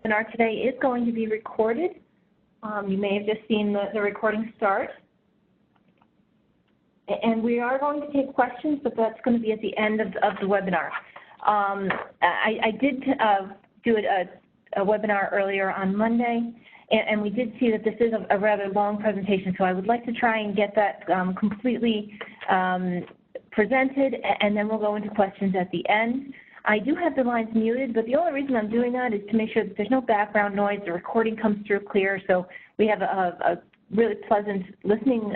webinar today is going to be recorded. You may have just seen the recording start. And we are going to take questions, but that's going to be at the end of the webinar. I did do a webinar earlier on Monday, and we did see that this is a rather long presentation, so I would like to try and get that completely presented, and then we'll go into questions at the end. I do have the lines muted, but the only reason I'm doing that is to make sure that there's no background noise, the recording comes through clear, so we have a really pleasant listening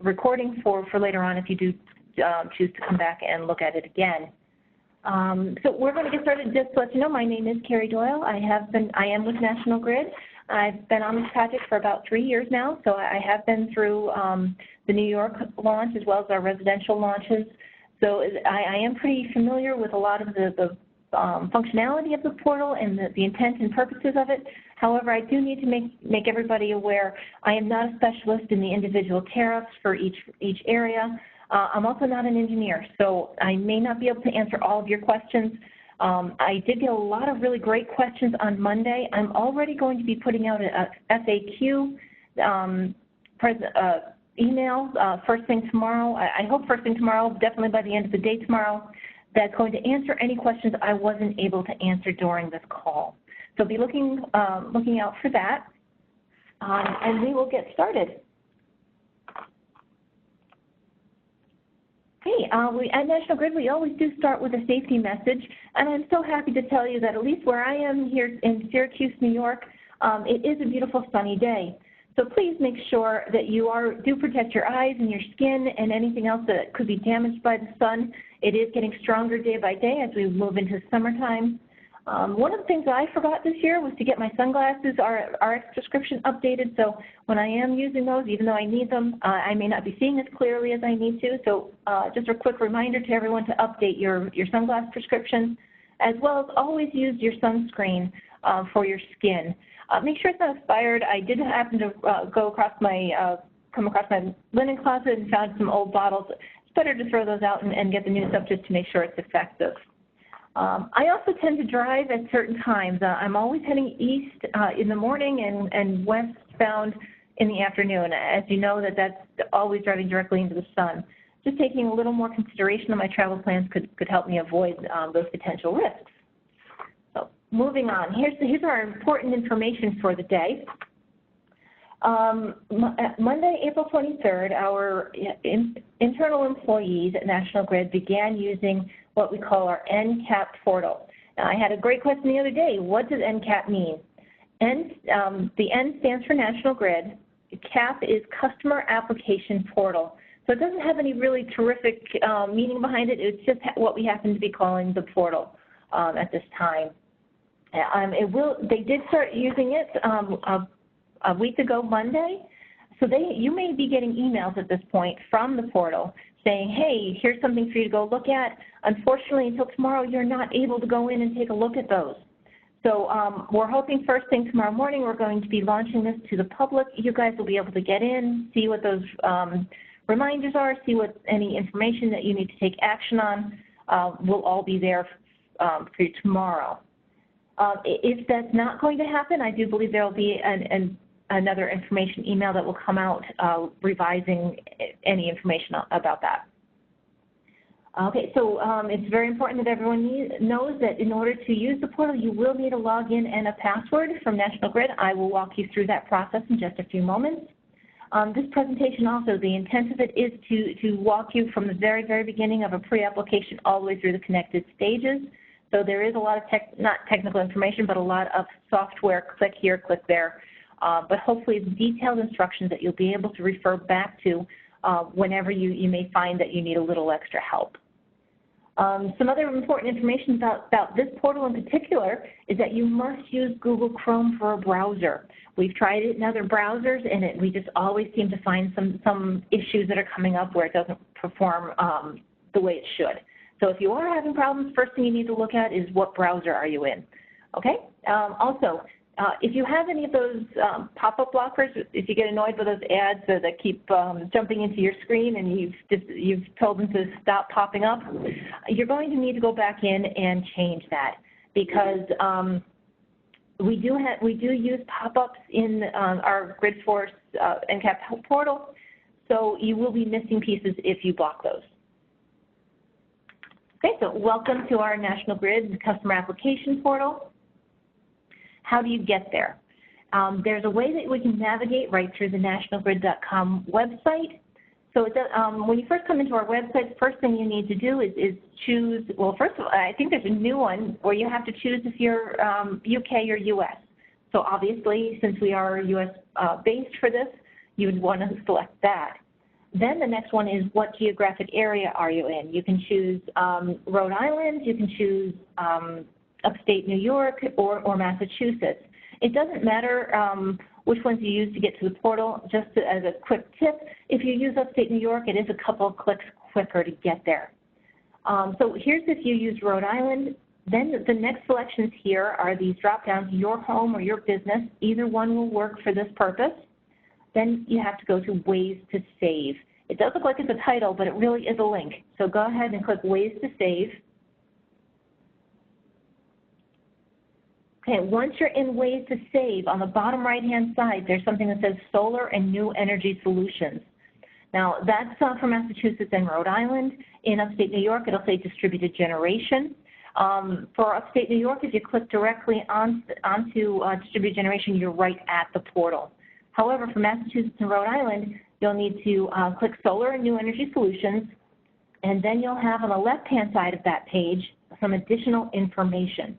recording for later on if you do choose to come back and look at it again. So we're going to get started. Just to let you know, my name is Carrie Doyle. I am with National Grid. I've been on this project for about 3 years now, so I have been through the New York launch as well as our residential launches. So I am pretty familiar with a lot of the functionality of the portal and the intent and purposes of it. However, I do need to make everybody aware I am not a specialist in the individual tariffs for each area. I'm also not an engineer, so I may not be able to answer all of your questions. I did get a lot of really great questions on Monday. I'm already going to be putting out a FAQ email first thing tomorrow. I hope first thing tomorrow, definitely by the end of the day tomorrow, that's going to answer any questions I wasn't able to answer during this call. So be looking out for that, and we will get started. Okay, at National Grid, we always do start with a safety message, and I'm so happy to tell you that at least where I am here in Syracuse, New York, it is a beautiful sunny day. So please make sure that you do protect your eyes and your skin and anything else that could be damaged by the sun. It is getting stronger day by day as we move into summertime. One of the things I forgot this year was to get my sunglasses, RX prescription updated. So when I am using those, even though I need them, I may not be seeing as clearly as I need to. So just a quick reminder to everyone to update your sunglass prescription, as well as always use your sunscreen for your skin. Make sure it's not expired. I did happen to come across my linen closet and found some old bottles. It's better to throw those out and get the new stuff just to make sure it's effective. I also tend to drive at certain times. I'm always heading east in the morning and westbound in the afternoon. As you know, that's always driving directly into the sun. Just taking a little more consideration of my travel plans could help me avoid those potential risks. So moving on, here's our important information for the day. Monday, April 23rd, our internal employees at National Grid began using what we call our nCAP portal. Now, I had a great question the other day. What does nCAP mean? The N stands for National Grid. CAP is Customer Application Portal. So it doesn't have any really terrific meaning behind it. It's just what we happen to be calling the portal at this time. They did start using it a week ago Monday. So you may be getting emails at this point from the portal saying, hey, here's something for you to go look at. Unfortunately, until tomorrow, you're not able to go in and take a look at those. So we're hoping first thing tomorrow morning, we're going to be launching this to the public. You guys will be able to get in, see what those reminders are, see what any information that you need to take action on. Will all be there for you tomorrow. If that's not going to happen, I do believe there will be another information email that will come out revising any information about that. Okay, so it's very important that everyone knows that in order to use the portal, you will need a login and a password from National Grid. I will walk you through that process in just a few moments. This presentation also, the intent of it is to walk you from the very, very beginning of a pre-application all the way through the connected stages. So there is a lot of not technical information, but a lot of software, click here, click there. But hopefully detailed instructions that you'll be able to refer back to whenever you may find that you need a little extra help. Some other important information about this portal in particular is that you must use Google Chrome for a browser. We've tried it in other browsers, and we just always seem to find some issues that are coming up where it doesn't perform the way it should. So if you are having problems, first thing you need to look at is what browser are you in, okay? Also, if you have any of those pop-up blockers, if you get annoyed by those ads that keep jumping into your screen and you've told them to stop popping up, you're going to need to go back in and change that because We do use pop-ups in our GridForce nCAP portal, so you will be missing pieces if you block those. Okay, so welcome to our National Grid Customer Application Portal. How do you get there? There's a way that we can navigate right through the nationalgrid.com website. So when you first come into our website, the first thing you need to do is choose, well, first of all, I think there's a new one where you have to choose if you're UK or US. So obviously, since we are US based for this, you would want to select that. Then the next one is what geographic area are you in? You can choose Rhode Island, you can choose upstate New York or Massachusetts. It doesn't matter which ones you use to get to the portal. Just as a quick tip, if you use upstate New York, it is a couple of clicks quicker to get there. So here's if you use Rhode Island. Then the next selections here are these drop-downs, your home or your business. Either one will work for this purpose. Then you have to go to Ways to Save. It does look like it's a title, but it really is a link. So go ahead and click Ways to Save. Okay, once you're in Ways to Save, on the bottom right-hand side, there's something that says Solar and New Energy Solutions. Now, that's for Massachusetts and Rhode Island. In upstate New York, it'll say Distributed Generation. For upstate New York, if you click directly onto Distributed Generation, you're right at the portal. However, for Massachusetts and Rhode Island, you'll need to click Solar and New Energy Solutions, and then you'll have on the left-hand side of that page some additional information.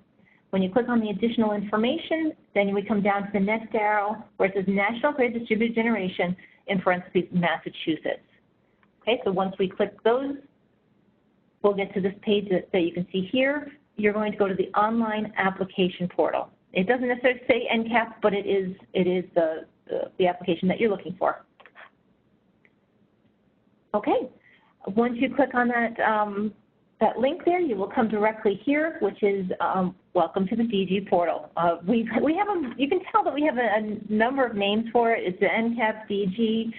When you click on the additional information, then we come down to the next arrow where it says National Grid Distributed Generation, in parentheses, Massachusetts. Okay, so once we click those, we'll get to this page that you can see here. You're going to go to the online application portal. It doesn't necessarily say nCAP, but it is the application that you're looking for. Okay, once you click on that link there, you will come directly here, which is welcome to the DG portal. You can tell that we have a number of names for it. It's the nCAP DG.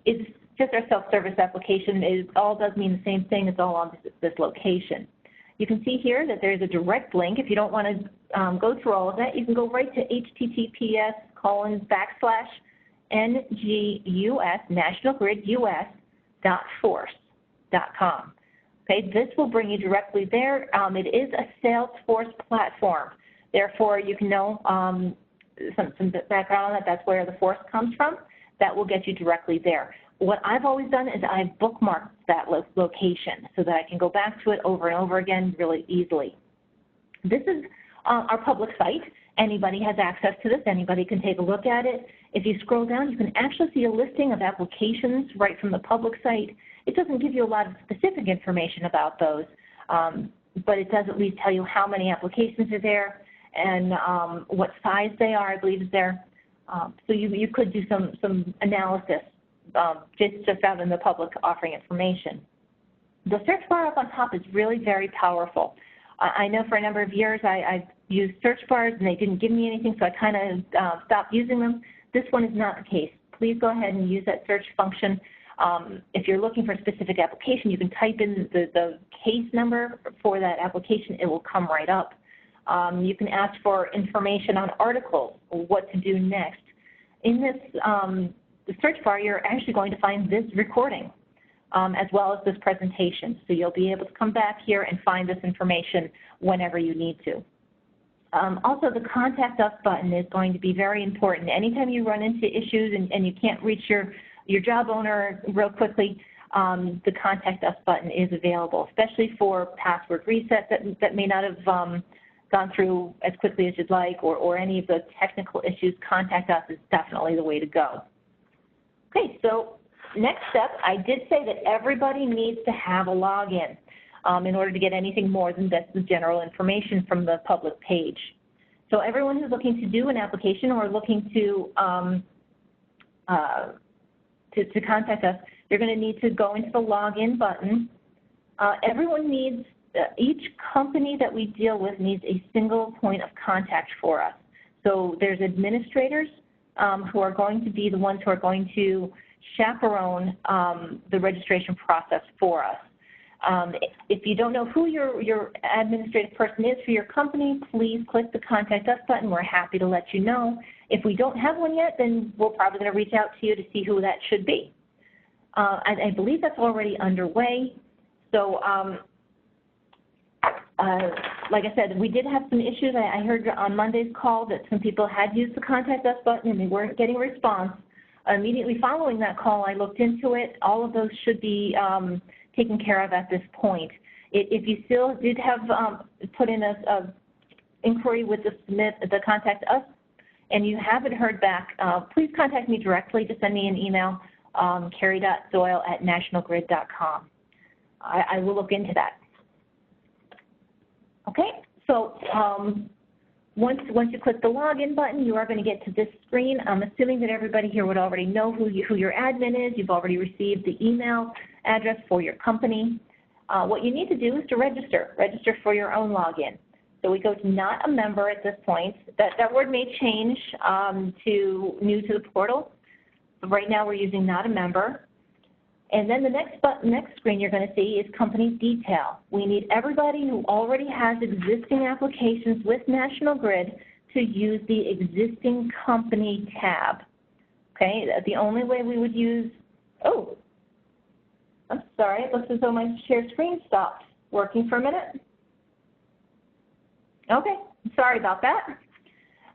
It's just our self-service application. It all does mean the same thing. It's all on this location. You can see here that there's a direct link. If you don't want to go through all of that, you can go right to https://NGUS.nationalgridus.force.com. Okay, this will bring you directly there. It is a Salesforce platform. Therefore, you can know some background on that. That's where the force comes from. That will get you directly there. What I've always done is I've bookmarked that location so that I can go back to it over and over again really easily. This is our public site. Anybody has access to this. Anybody can take a look at it. If you scroll down, you can actually see a listing of applications right from the public site. It doesn't give you a lot of specific information about those, but it does at least tell you how many applications are there and what size they are, I believe is there. So you could do some analysis just out in the public offering information. The search bar up on top is really very powerful. I know for a number of years I've used search bars and they didn't give me anything, so I kind of stopped using them. This one is not the case. Please go ahead and use that search function. If you're looking for a specific application, you can type in the case number for that application. It will come right up. You can ask for information on articles, what to do next. In this the search bar, you're actually going to find this recording as well as this presentation. So you'll be able to come back here and find this information whenever you need to. Also, the Contact Us button is going to be very important. Anytime you run into issues and you can't reach your job owner real quickly, the Contact Us button is available, especially for password resets that may not have gone through as quickly as you'd like, or any of the technical issues. Contact Us is definitely the way to go. Okay, so next step, I did say that everybody needs to have a login in order to get anything more than just the general information from the public page. So everyone who's looking to do an application or looking to contact us, you're going to need to go into the login button. Everyone needs, each company that we deal with needs a single point of contact for us. So there's administrators who are going to be the ones who are going to chaperone the registration process for us. If you don't know who your administrative person is for your company, please click the Contact Us button. We're happy to let you know. If we don't have one yet, then we're probably going to reach out to you to see who that should be. I believe that's already underway. So like I said, we did have some issues. I heard on Monday's call that some people had used the Contact Us button and they weren't getting a response. Immediately following that call, I looked into it. All of those should be taken care of at this point. If you still did have put in a inquiry with the Contact Us and you haven't heard back, please contact me directly to send me an email, carrie.doyle@nationalgrid.com. I will look into that. Okay, so once you click the login button, you are going to get to this screen. I'm assuming that everybody here would already know who your admin is. You've already received the email address for your company. What you need to do is to register for your own login. So we go to not a member at this point. That word may change to new to the portal. So right now we're using not a member. And then the next screen you're going to see is company detail. We need everybody who already has existing applications with National Grid to use the existing company tab. Okay, the only way we would use, oh, I'm sorry, it looks as though my share screen stopped working for a minute. Okay, sorry about that.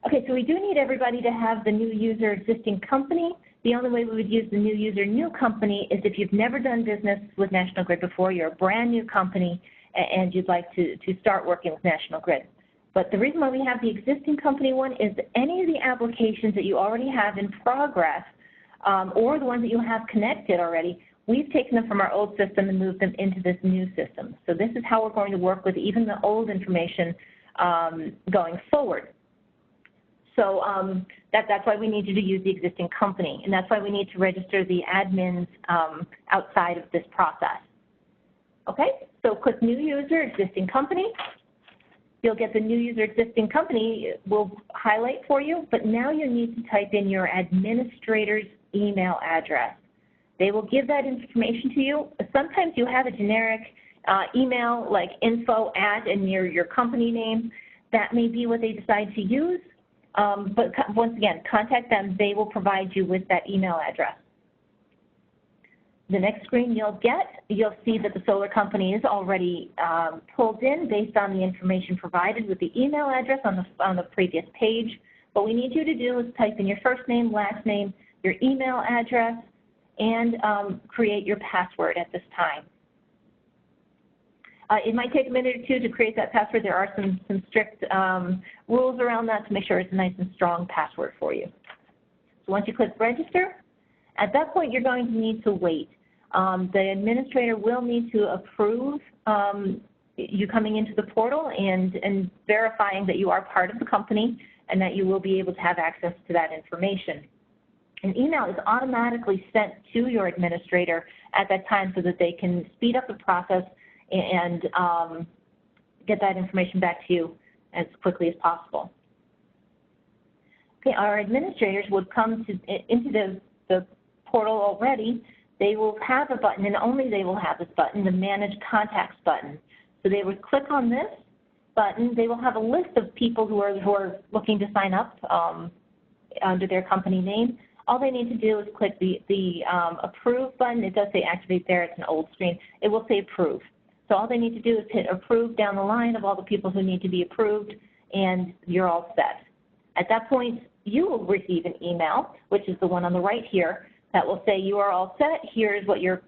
Okay, so we do need everybody to have the new user existing company. The only way we would use the new user new company is if you've never done business with National Grid before, you're a brand new company and you'd like to start working with National Grid. But the reason why we have the existing company one is that any of the applications that you already have in progress or the ones that you have connected already, we've taken them from our old system and moved them into this new system. So this is how we're going to work with even the old information going forward. So that's why we need you to use the existing company, and that's why we need to register the admins outside of this process. Okay, so click New User, Existing Company. You'll get the New User, Existing Company will highlight for you, but now you need to type in your administrator's email address. They will give that information to you. Sometimes you have a generic email like info@ and your company name. That may be what they decide to use. But once again, contact them. They will provide you with that email address. The next screen you'll see that the solar company is already pulled in based on the information provided with the email address on the previous page. What we need you to do is type in your first name, last name, your email address, and create your password at this time. It might take a minute or two to create that password. There are some strict rules around that to make sure it's a nice and strong password for you. So once you click register, at that point you're going to need to wait. The administrator will need to approve you coming into the portal and verifying that you are part of the company and that you will be able to have access to that information. An email is automatically sent to your administrator at that time so that they can speed up the process and get that information back to you as quickly as possible. Okay, our administrators would come into the portal already. They will have a button, and only they will have this button, the Manage Contacts button. So they would click on this button. They will have a list of people who are looking to sign up under their company name. All they need to do is click the Approve button. It does say Activate there. It's an old screen. It will say Approve. So all they need to do is hit Approve down the line of all the people who need to be approved, and you're all set. At that point, you will receive an email, which is the one on the right here, that will say you are all set. Here's what your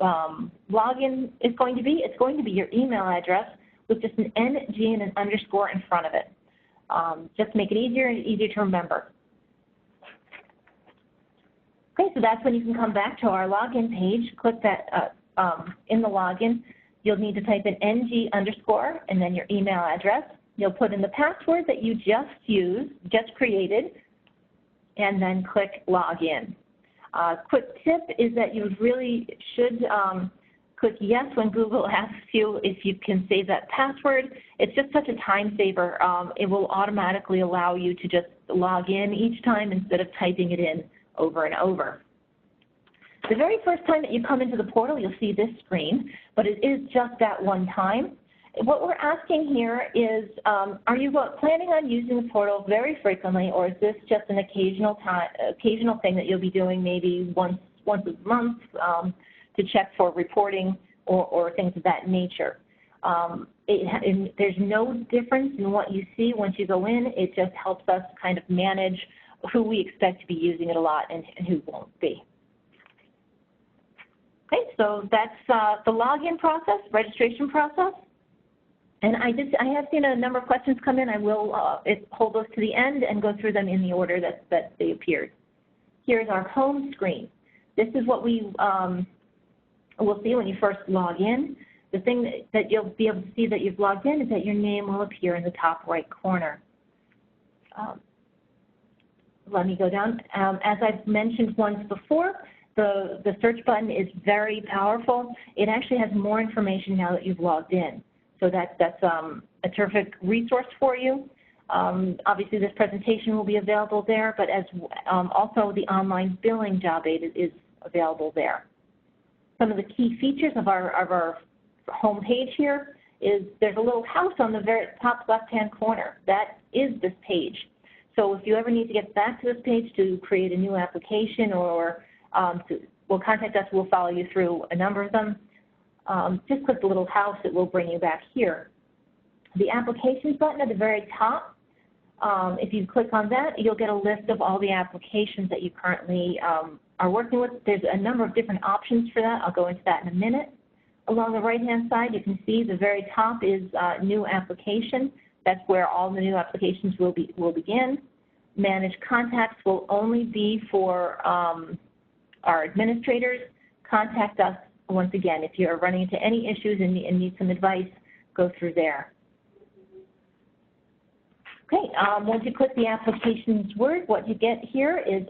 login is going to be. It's going to be your email address with just an NG and an underscore in front of it, just to make it easier and easier to remember. Okay, so that's when you can come back to our login page. Click that in the login. You'll need to type in NG underscore and then your email address. You'll put in the password that you just created, and then click Login. Quick tip is that you really should click yes when Google asks you if you can save that password. It's just such a time saver. It will automatically allow you to just log in each time instead of typing it in over and over. The very first time that you come into the portal, you'll see this screen, but it is just that one time. What we're asking here is, are you planning on using the portal very frequently, or is this just an occasional thing that you'll be doing maybe once a month to check for reporting or things of that nature? There's no difference in what you see once you go in. It just helps us kind of manage who we expect to be using it a lot and who won't be. Okay, so that's the login process, registration process. And I have seen a number of questions come in. I will hold those to the end and go through them in the order that they appeared. Here's our home screen. This is what we will see when you first log in. The thing that you'll be able to see that you've logged in is that your name will appear in the top right corner. Let me go down. As I've mentioned once before, the search button is very powerful. It actually has more information now that you've logged in. So that's a terrific resource for you. Obviously, this presentation will be available there, but as also the online billing job aid is available there. Some of the key features of our home page here is there's a little house on the very top left-hand corner. That is this page. So if you ever need to get back to this page to create a new application or contact us, we'll follow you through a number of them. Just click the little house, it will bring you back here. The applications button at the very top, if you click on that, you'll get a list of all the applications that you currently are working with. There's a number of different options for that. I'll go into that in a minute. Along the right-hand side, you can see the very top is new application. That's where all the new applications will begin. Manage contacts will only be for our administrators. Contact us. Once again, if you're running into any issues and need some advice, go through there. Okay, once you click the applications word, what you get here is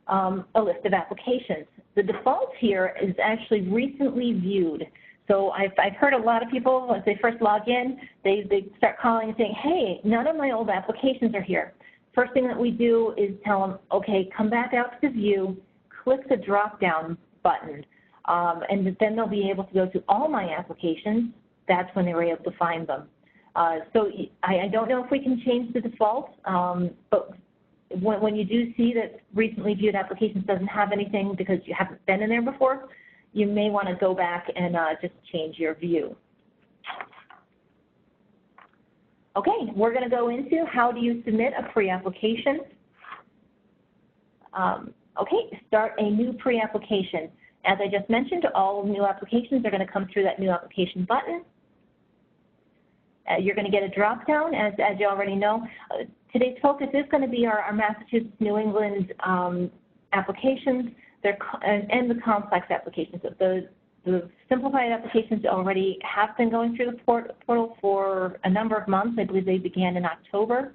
a list of applications. The default here is actually recently viewed. So I've heard a lot of people, once they first log in, they start calling and saying, hey, none of my old applications are here. First thing that we do is tell them, okay, come back out to the view, click the drop-down button. And then they'll be able to go to all my applications. That's when they were able to find them. So I don't know if we can change the default, but when you do see that recently viewed applications doesn't have anything because you haven't been in there before, you may want to go back and just change your view. Okay, we're going to go into how do you submit a pre-application. Okay, start a new pre-application. As I just mentioned, all new applications are going to come through that new application button. You're going to get a drop-down, as you already know. Today's focus is going to be our Massachusetts, New England applications and the complex applications. The simplified applications already have been going through the portal for a number of months. I believe they began in October.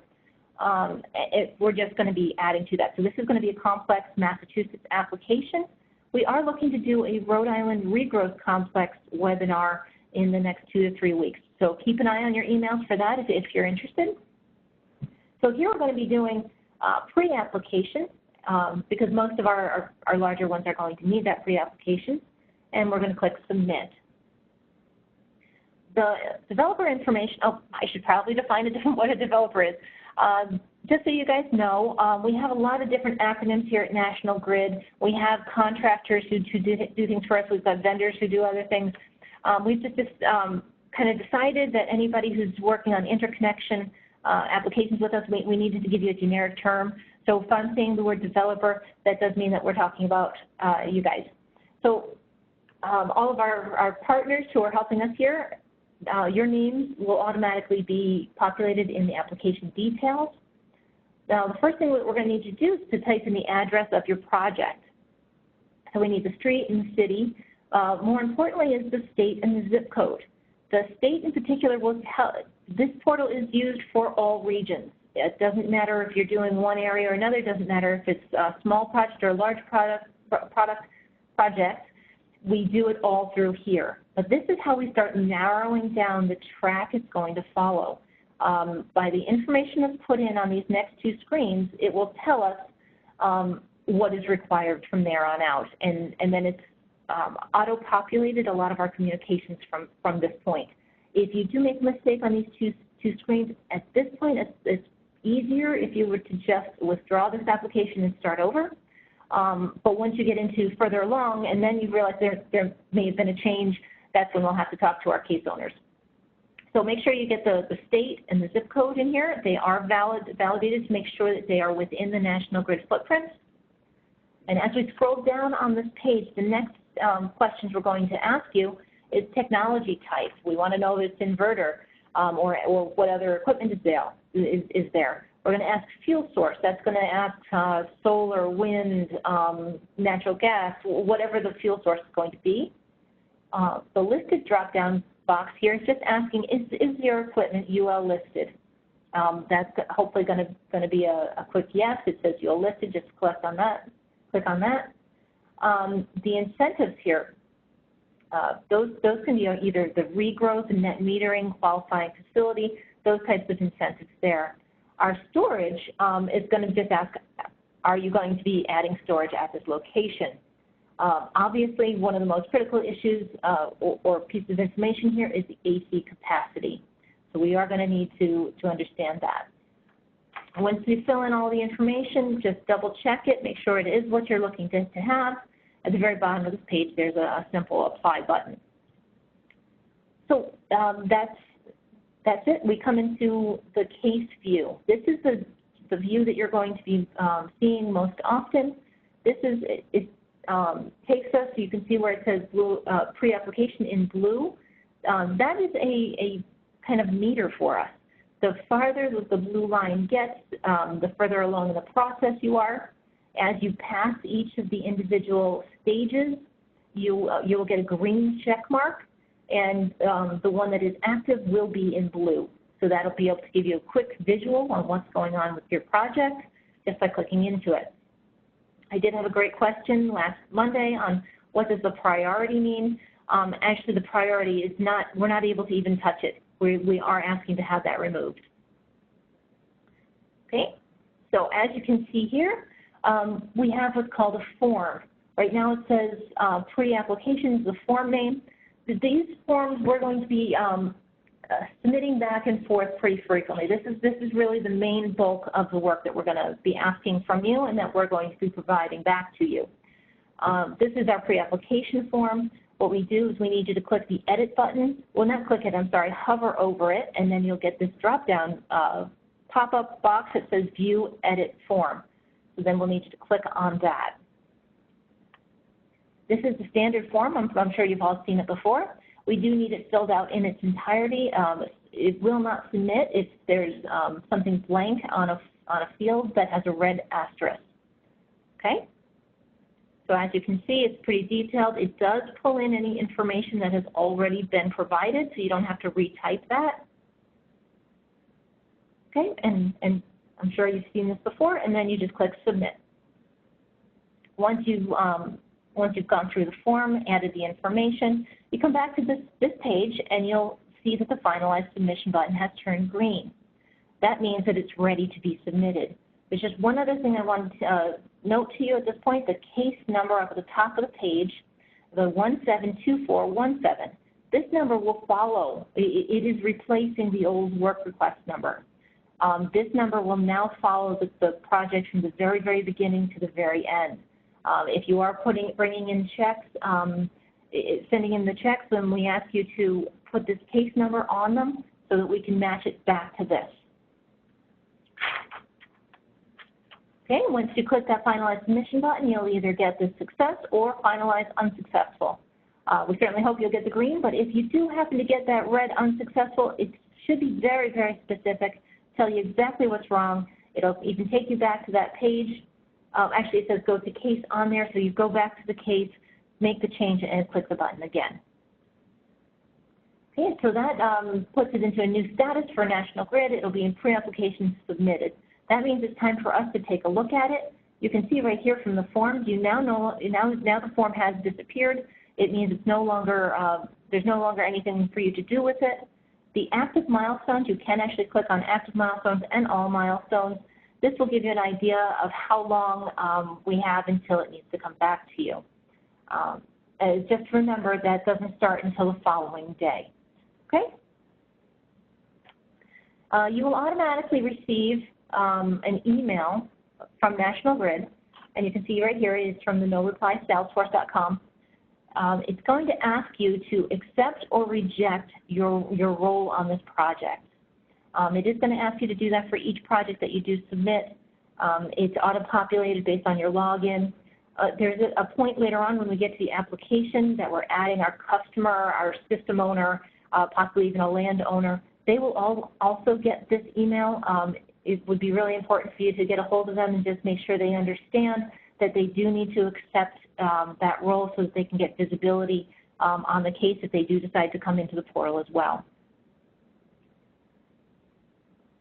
We're just going to be adding to that. So this is going to be a complex Massachusetts application. We are looking to do a Rhode Island regrowth complex webinar in the next 2 to 3 weeks. So keep an eye on your emails for that if you're interested. So here we're going to be doing pre-application because most of our larger ones are going to need that pre-application. And we're going to click Submit. The developer information, I should probably define what a developer is. Just so you guys know, we have a lot of different acronyms here at National Grid. We have contractors who do things for us. We've got vendors who do other things. We've just kind of decided that anybody who's working on interconnection applications with us, we needed to give you a generic term. So if I'm saying the word developer, that does mean that we're talking about you guys. So all of our partners who are helping us here, your names will automatically be populated in the application details. Now, the first thing that we're going to need to do is to type in the address of your project. So we need the street and the city. More importantly is the state and the zip code. The state in particular will tell, this portal is used for all regions. It doesn't matter if you're doing one area or another. It doesn't matter if it's a small project or a large project. We do it all through here. But this is how we start narrowing down the track it's going to follow. By the information that's put in on these next 2 screens, it will tell us what is required from there on out. And then it's auto-populated a lot of our communications from this point. If you do make a mistake on these two screens, at this point it's easier if you were to just withdraw this application and start over. But once you get into further along and then you realize there may have been a change, that's when we'll have to talk to our case owners. So make sure you get the state and the zip code in here. They are validated to make sure that they are within the National Grid footprint. And as we scroll down on this page, the next questions we're going to ask you is technology type. We want to know if it's inverter or what other equipment is there. We're going to ask fuel source. That's going to ask solar, wind, natural gas, whatever the fuel source is going to be. The listed drop-down box here is just asking, is your equipment UL listed? That's hopefully going to be a quick yes. It says UL listed. Just click on that. The incentives here, those can be either the regrowth, net metering, qualifying facility, those types of incentives there. Our storage is going to just ask, are you going to be adding storage at this location? Obviously, one of the most critical issues or pieces of information here is the AC capacity. So we are going to need to understand that. Once you fill in all the information, just double check it, make sure it is what you're looking to have. At the very bottom of this page, there's a simple apply button. So that's it. We come into the case view. This is the view that you're going to be seeing most often. This is, it takes us, you can see where it says blue, pre-application in blue. That is a kind of meter for us. The farther the blue line gets, the further along in the process you are. As you pass each of the individual stages, you will get a green check mark, and the one that is active will be in blue. So that'll be able to give you a quick visual on what's going on with your project just by clicking into it. I did have a great question last Monday on what does the priority mean. Actually, the priority is not, we're not able to even touch it. We are asking to have that removed. Okay, so as you can see here, we have what's called a form. Right now it says pre-application is the form name. These forms we're going to be submitting back and forth pretty frequently. This is really the main bulk of the work that we're going to be asking from you and that we're going to be providing back to you. This is our pre-application form. What we do is we need you to click the edit button. Well, not click it, I'm sorry, hover over it, and then you'll get this drop-down pop-up box that says View Edit Form. So then we'll need you to click on that. This is the standard form. I'm sure you've all seen it before. We do need it filled out in its entirety. It will not submit if there's something blank on a field that has a red asterisk. Okay? So as you can see, it's pretty detailed. It does pull in any information that has already been provided, so you don't have to retype that. Okay, and I'm sure you've seen this before, and then you just click Submit. Once you've gone through the form, added the information, you come back to this page, and you'll see that the Finalize Submission button has turned green. That means that it's ready to be submitted. There's just one other thing I wanted to note to you at this point. The case number up at the top of the page, the 172417, this number will follow. It is replacing the old work request number. This number will now follow the project from the very, very beginning to the very end. If you are bringing in checks, sending in the checks, then we ask you to put this case number on them so that we can match it back to this. Okay, once you click that Finalize Submission button, you'll either get the success or Finalize Unsuccessful. We certainly hope you'll get the green, but if you do happen to get that red Unsuccessful, it should be very, very specific, tell you exactly what's wrong. It'll even take you back to that page. Actually, it says go to case on there, so you go back to the case, make the change, and click the button again. Okay, so that puts it into a new status for National Grid. It'll be in pre-application submitted. That means it's time for us to take a look at it. You can see right here from the forms, you now know now the form has disappeared. It means it's no longer there's no longer anything for you to do with it. The active milestones, you can actually click on active milestones and all milestones. This will give you an idea of how long we have until it needs to come back to you. just remember that doesn't start until the following day, okay? You will automatically receive an email from National Grid, and you can see right here it's from the no-reply-salesforce.com. It's going to ask you to accept or reject your role on this project. It is going to ask you to do that for each project that you do submit. It's auto-populated based on your login. There's a point later on when we get to the application that we're adding our customer, our system owner, possibly even a landowner. They will also get this email. It would be really important for you to get a hold of them and just make sure they understand that they do need to accept that role so that they can get visibility on the case if they do decide to come into the portal as well.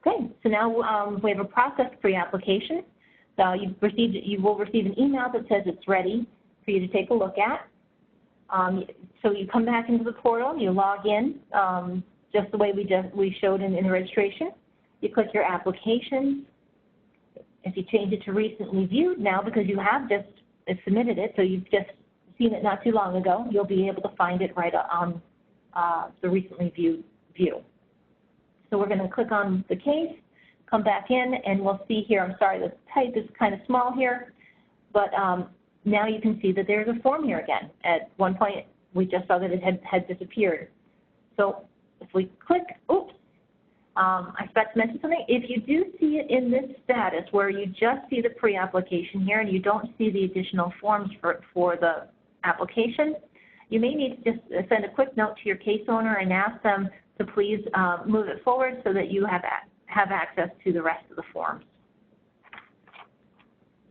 Okay, so now we have a process pre-application. So you will receive an email that says it's ready for you to take a look at. So you come back into the portal, you log in, just the way we showed in the registration. You click your application. If you change it to recently viewed now, because you have just submitted it, so you've just seen it not too long ago, you'll be able to find it right on the recently viewed view. So we're going to click on the case, come back in, and we'll see here, I'm sorry, the type is kind of small here, but now you can see that there's a form here again. At one point, we just saw that it had disappeared. So if we click, oops, I forgot to mention something. If you do see it in this status where you just see the pre-application here and you don't see the additional forms for the application, you may need to just send a quick note to your case owner and ask them to please move it forward so that you have access to the rest of the forms.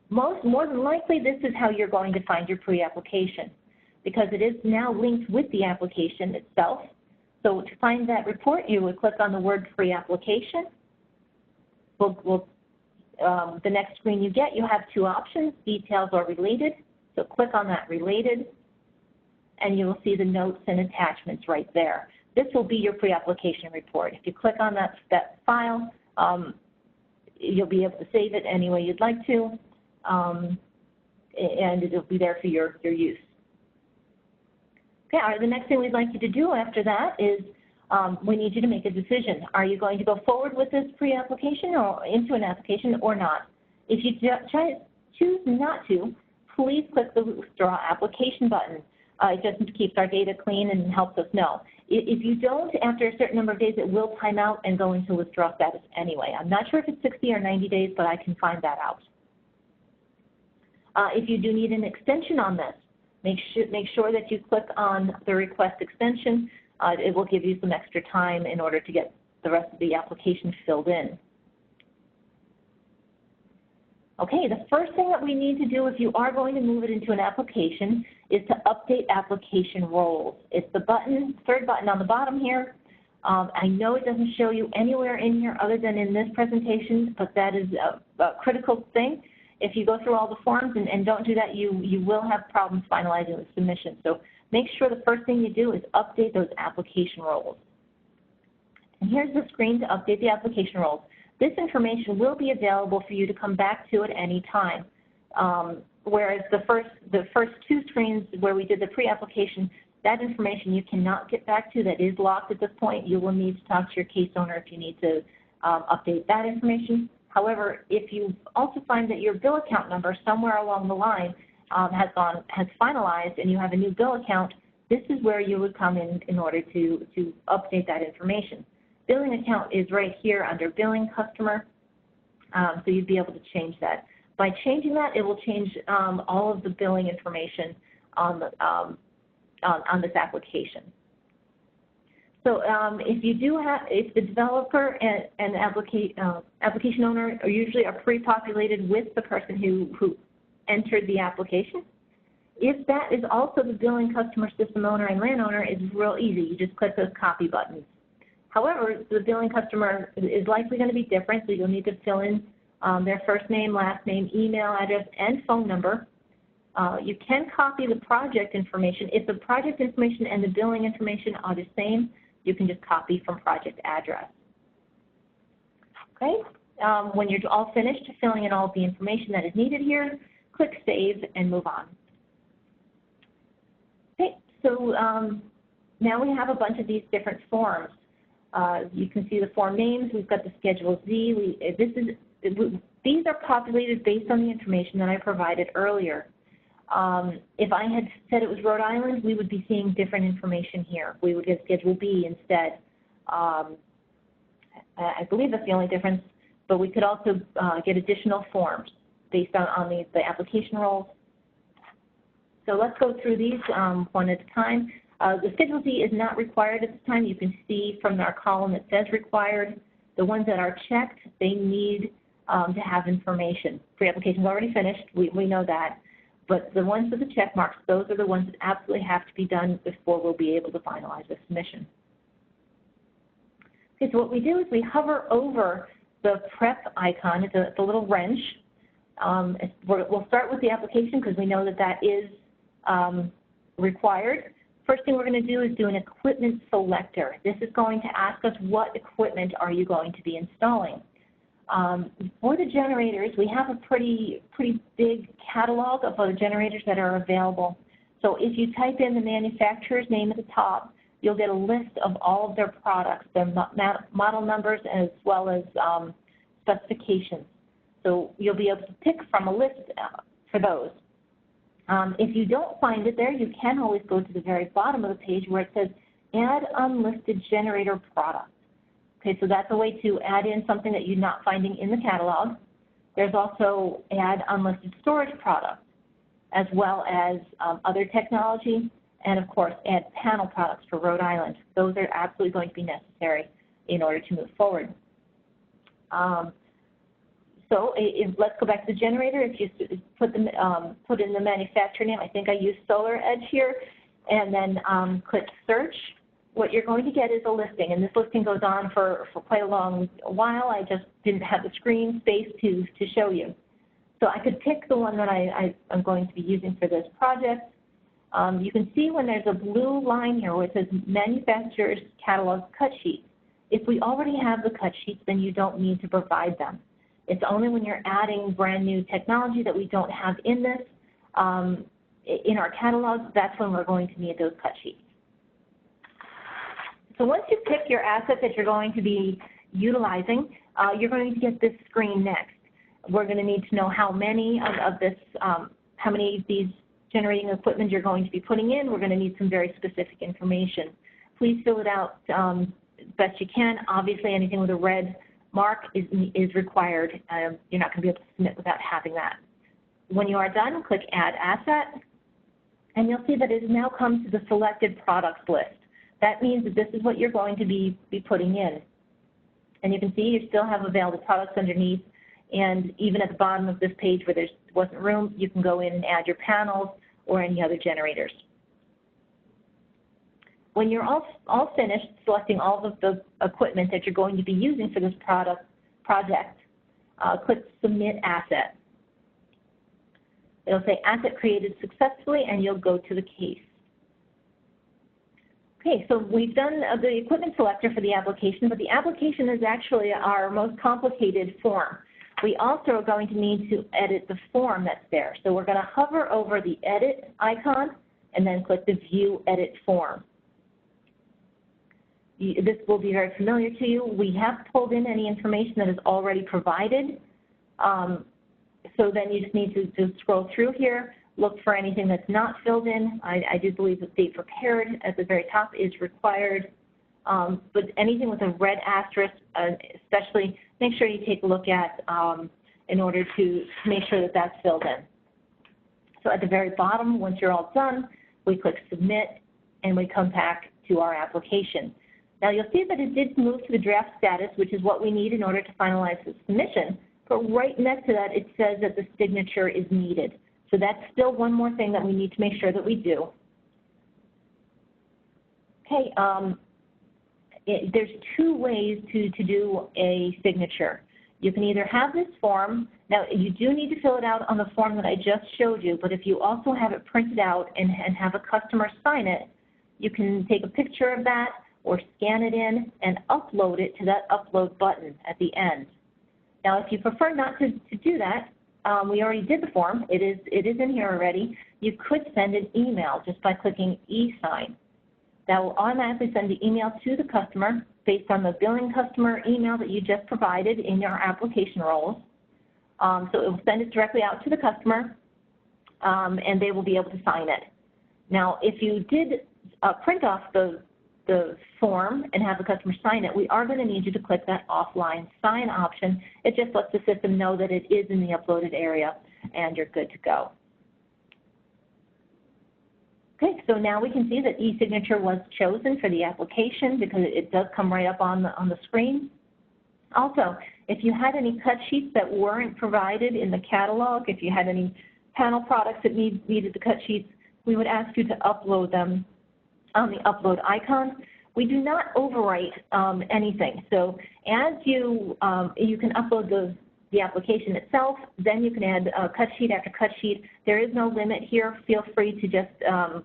More than likely, this is how you're going to find your pre-application because it is now linked with the application itself. So to find that report, you would click on the word pre-application. The next screen you get, you have two options, details or related. So click on that related, and you will see the notes and attachments right there. This will be your pre-application report. If you click on that file, you'll be able to save it any way you'd like to, and it'll be there for your use. Okay, the next thing we'd like you to do after that is we need you to make a decision. Are you going to go forward with this pre-application or into an application or not? If you choose not to, please click the Withdraw Application button. It just keeps our data clean and helps us know. If you don't, after a certain number of days, it will time out and go into withdrawal status anyway. I'm not sure if it's 60 or 90 days, but I can find that out. If you do need an extension on this, make sure that you click on the request extension. It will give you some extra time in order to get the rest of the application filled in. Okay, the first thing that we need to do if you are going to move it into an application is to update application roles. It's the third button on the bottom here. I know it doesn't show you anywhere in here other than in this presentation, but that is a critical thing. If you go through all the forms and don't do that, you will have problems finalizing the submission. So make sure the first thing you do is update those application roles. And here's the screen to update the application roles. This information will be available for you to come back to at any time. Whereas the first two screens where we did the pre-application, that information you cannot get back to. That is locked at this point. You will need to talk to your case owner if you need to update that information. However, if you also find that your bill account number somewhere along the line has finalized and you have a new bill account, this is where you would come in order to update that information. Billing account is right here under billing customer, so you'd be able to change that. By changing that, it will change all of the billing information on this application. So if the developer and application owner usually are pre-populated with the person who entered the application, if that is also the billing customer, system owner, and landowner, it's real easy. You just click those copy buttons. However, the billing customer is likely going to be different, so you'll need to fill in their first name, last name, email address, and phone number. You can copy the project information. If the project information and the billing information are the same, you can just copy from project address. Okay, when you're all finished filling in all of the information that is needed here, click Save and move on. Okay, So now we have a bunch of these different forms. You can see the form names. We've got the Schedule Z. These are populated based on the information that I provided earlier. If I had said it was Rhode Island, we would be seeing different information here. We would get Schedule B instead. I believe that's the only difference, but we could also get additional forms based on the application roles. So let's go through these one at a time. The Schedule Z is not required at this time. You can see from our column that says required. The ones that are checked, they need to have information. Pre-application is already finished. We know that. But the ones with the check marks, those are the ones that absolutely have to be done before we'll be able to finalize the submission. Okay, so what we do is we hover over the prep icon. It's a little wrench. We'll start with the application because we know that that is required. First thing we're going to do is do an equipment selector. This is going to ask us what equipment are you going to be installing. For the generators, we have a pretty big catalog of other generators that are available. So if you type in the manufacturer's name at the top, you'll get a list of all of their products, their model numbers, as well as specifications. So you'll be able to pick from a list for those. If you don't find it there, you can always go to the very bottom of the page where it says Add Unlisted Generator Product. Okay, so that's a way to add in something that you're not finding in the catalog. There's also Add Unlisted Storage Product, as well as other technology, and of course, Add Panel Products for Rhode Island. Those are absolutely going to be necessary in order to move forward. Let's go back to the generator. If you put in the manufacturer name, I think I used Solar Edge here, and then click Search. What you're going to get is a listing, and this listing goes on for quite a long while. I just didn't have the screen space to show you. So I could pick the one that I'm going to be using for this project. You can see when there's a blue line here where it says Manufacturer's Catalog Cut Sheets. If we already have the cut sheets, then you don't need to provide them. It's only when you're adding brand new technology that we don't have in this, in our catalog, that's when we're going to need those cut sheets. So once you pick your asset that you're going to be utilizing, you're going to get this screen next. We're going to need to know how many of these generating equipment you're going to be putting in. We're going to need some very specific information. Please fill it out as best you can. Obviously, anything with a red mark is required. You're not going to be able to submit without having that. When you are done, click Add Asset, and you'll see that it has now come to the selected products list. That means that this is what you're going to be putting in. And you can see you still have available products underneath, and even at the bottom of this page where there wasn't room, you can go in and add your panels or any other generators. When you're all finished selecting all of the equipment that you're going to be using for this project, click Submit Asset. It'll say Asset Created Successfully, and you'll go to the case. Okay, so we've done the equipment selector for the application, but the application is actually our most complicated form. We also are going to need to edit the form that's there. So we're going to hover over the Edit icon and then click the View Edit Form. This will be very familiar to you. We have pulled in any information that is already provided. So then you just need to scroll through here, look for anything that's not filled in. I do believe that Date Prepared at the very top is required. But anything with a red asterisk, especially, make sure you take a look at in order to make sure that that's filled in. So at the very bottom, once you're all done, we click Submit, and we come back to our application. Now you'll see that it did move to the draft status, which is what we need in order to finalize the submission. But right next to that, it says that the signature is needed. So that's still one more thing that we need to make sure that we do. Okay, there's two ways to do a signature. You can either have this form. Now, you do need to fill it out on the form that I just showed you, but if you also have it printed out and have a customer sign it, you can take a picture of that or scan it in and upload it to that upload button at the end. Now, if you prefer not to do that, we already did the form. It is in here already. you could send an email just by clicking e-sign. That will automatically send the email to the customer based on the billing customer email that you just provided in your application roles. So it will send it directly out to the customer, and they will be able to sign it. Now, if you did print off the form and have the customer sign it, we are going to need you to click that offline sign option. It just lets the system know that it is in the uploaded area and you're good to go. Okay, so now we can see that e-signature was chosen for the application because it does come right up on the screen. Also, if you had any cut sheets that weren't provided in the catalog, if you had any panel products that needed the cut sheets, we would ask you to upload them on the upload icon. We do not overwrite anything. So as you can upload the application itself, then you can add cut sheet after cut sheet. There is no limit here. Feel free to just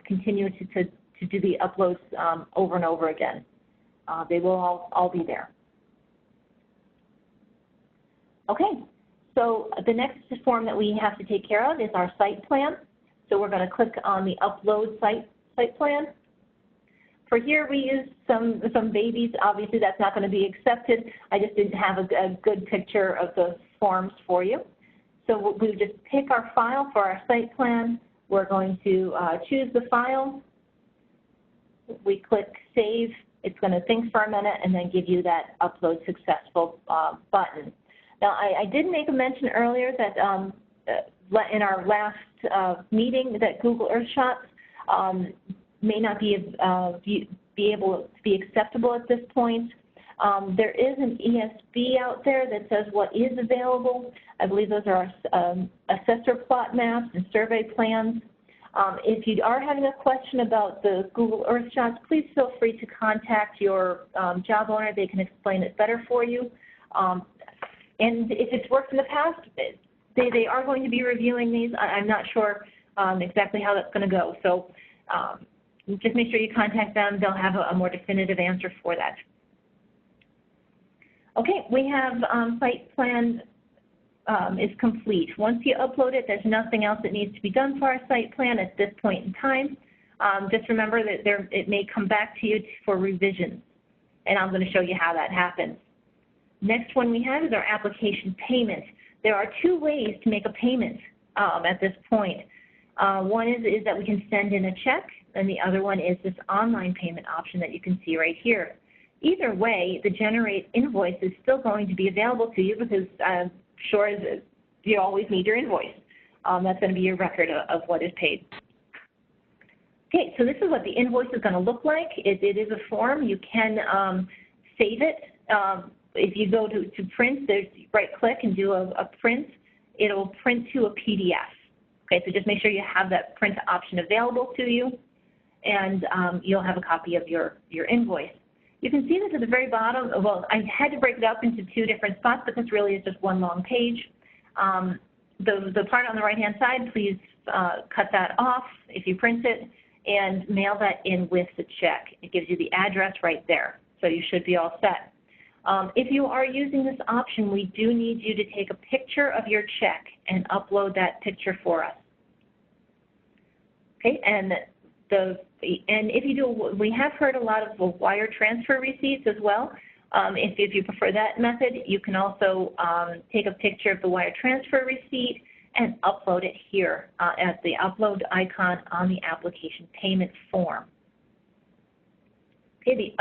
continue to do the uploads over and over again. They will all be there. Okay, so the next form that we have to take care of is our site plan. So we're going to click on the upload site plan. For here, we use some babies. Obviously, that's not going to be accepted. I just didn't have a good picture of the forms for you. So we just pick our file for our site plan. We're going to choose the file. We click Save. It's going to think for a minute and then give you that Upload Successful button. Now, I did make a mention earlier that in our last meeting that Google Earthshots may not be able to be acceptable at this point. There is an ESB out there that says what is available. I believe those are assessor plot maps and survey plans. If you are having a question about the Google Earthshots, please feel free to contact your job owner. They can explain it better for you. And if it's worked in the past, they are going to be reviewing these. I'm not sure exactly how that's going to go. So just make sure you contact them. They'll have a more definitive answer for that. Okay, we have site plan is complete. Once you upload it, there's nothing else that needs to be done for our site plan at this point in time. Just remember that it may come back to you for revisions, and I'm going to show you how that happens. Next one we have is our application payment. There are two ways to make a payment at this point. One is that we can send in a check, and the other one is this online payment option that you can see right here. Either way, the generate invoice is still going to be available to you because sure as you always need your invoice. That's going to be your record of what is paid. Okay, so this is what the invoice is going to look like. It is a form. You can save it. If you go to print, there's right-click and do a print. It'll print to a PDF. Okay, so just make sure you have that print option available to you, and you'll have a copy of your invoice. You can see this at the very bottom. Well, I had to break it up into two different spots, but this really is just one long page. The part on the right-hand side, please cut that off if you print it and mail that in with the check. It gives you the address right there, so you should be all set. If you are using this option, we do need you to take a picture of your check and upload that picture for us. Okay, and if you do, we have heard a lot of wire transfer receipts as well. If you prefer that method, you can also take a picture of the wire transfer receipt and upload it here at the upload icon on the application payment form. Okay,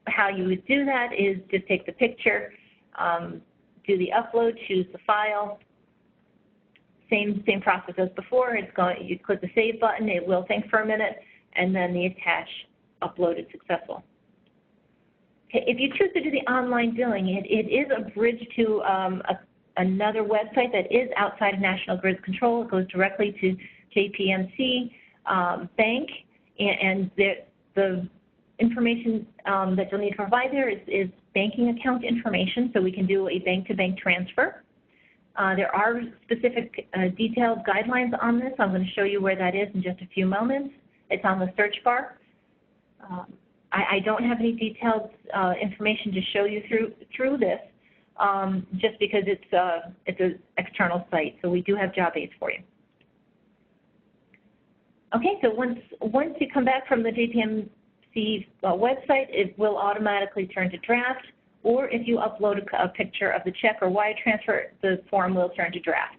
how you would do that is just take the picture, do the upload, choose the file. Same process as before. You click the Save button. It will think for a minute, and then the attach uploaded successful. Okay, if you choose to do the online billing, it is a bridge to another website that is outside of National Grid's control. It goes directly to JPMC Bank, and the information that you'll need to provide there is banking account information, so we can do a bank-to-bank transfer. There are specific detailed guidelines on this. I'm going to show you where that is in just a few moments. It's on the search bar. I don't have any detailed information to show you through this, just because it's an external site. So we do have job aids for you. Okay, so once you come back from the JPMC website, it will automatically turn to draft, or if you upload a picture of the check or wire transfer, the form will turn to draft.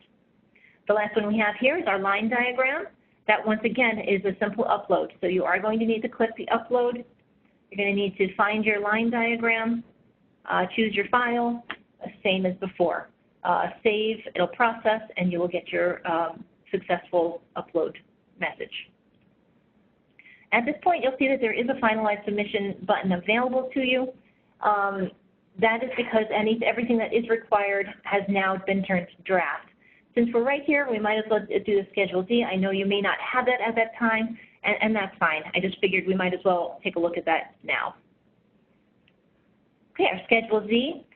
The last one we have here is our line diagram. That, once again, is a simple upload. So you are going to need to click the upload. You're going to need to find your line diagram, choose your file, same as before. Save, it'll process, and you will get your successful upload message. At this point, you'll see that there is a finalized submission button available to you. That is because everything that is required has now been turned to draft. Since we're right here, we might as well do the Schedule D. I know you may not have that at that time, and that's fine. I just figured we might as well take a look at that now. Okay, our Schedule Z.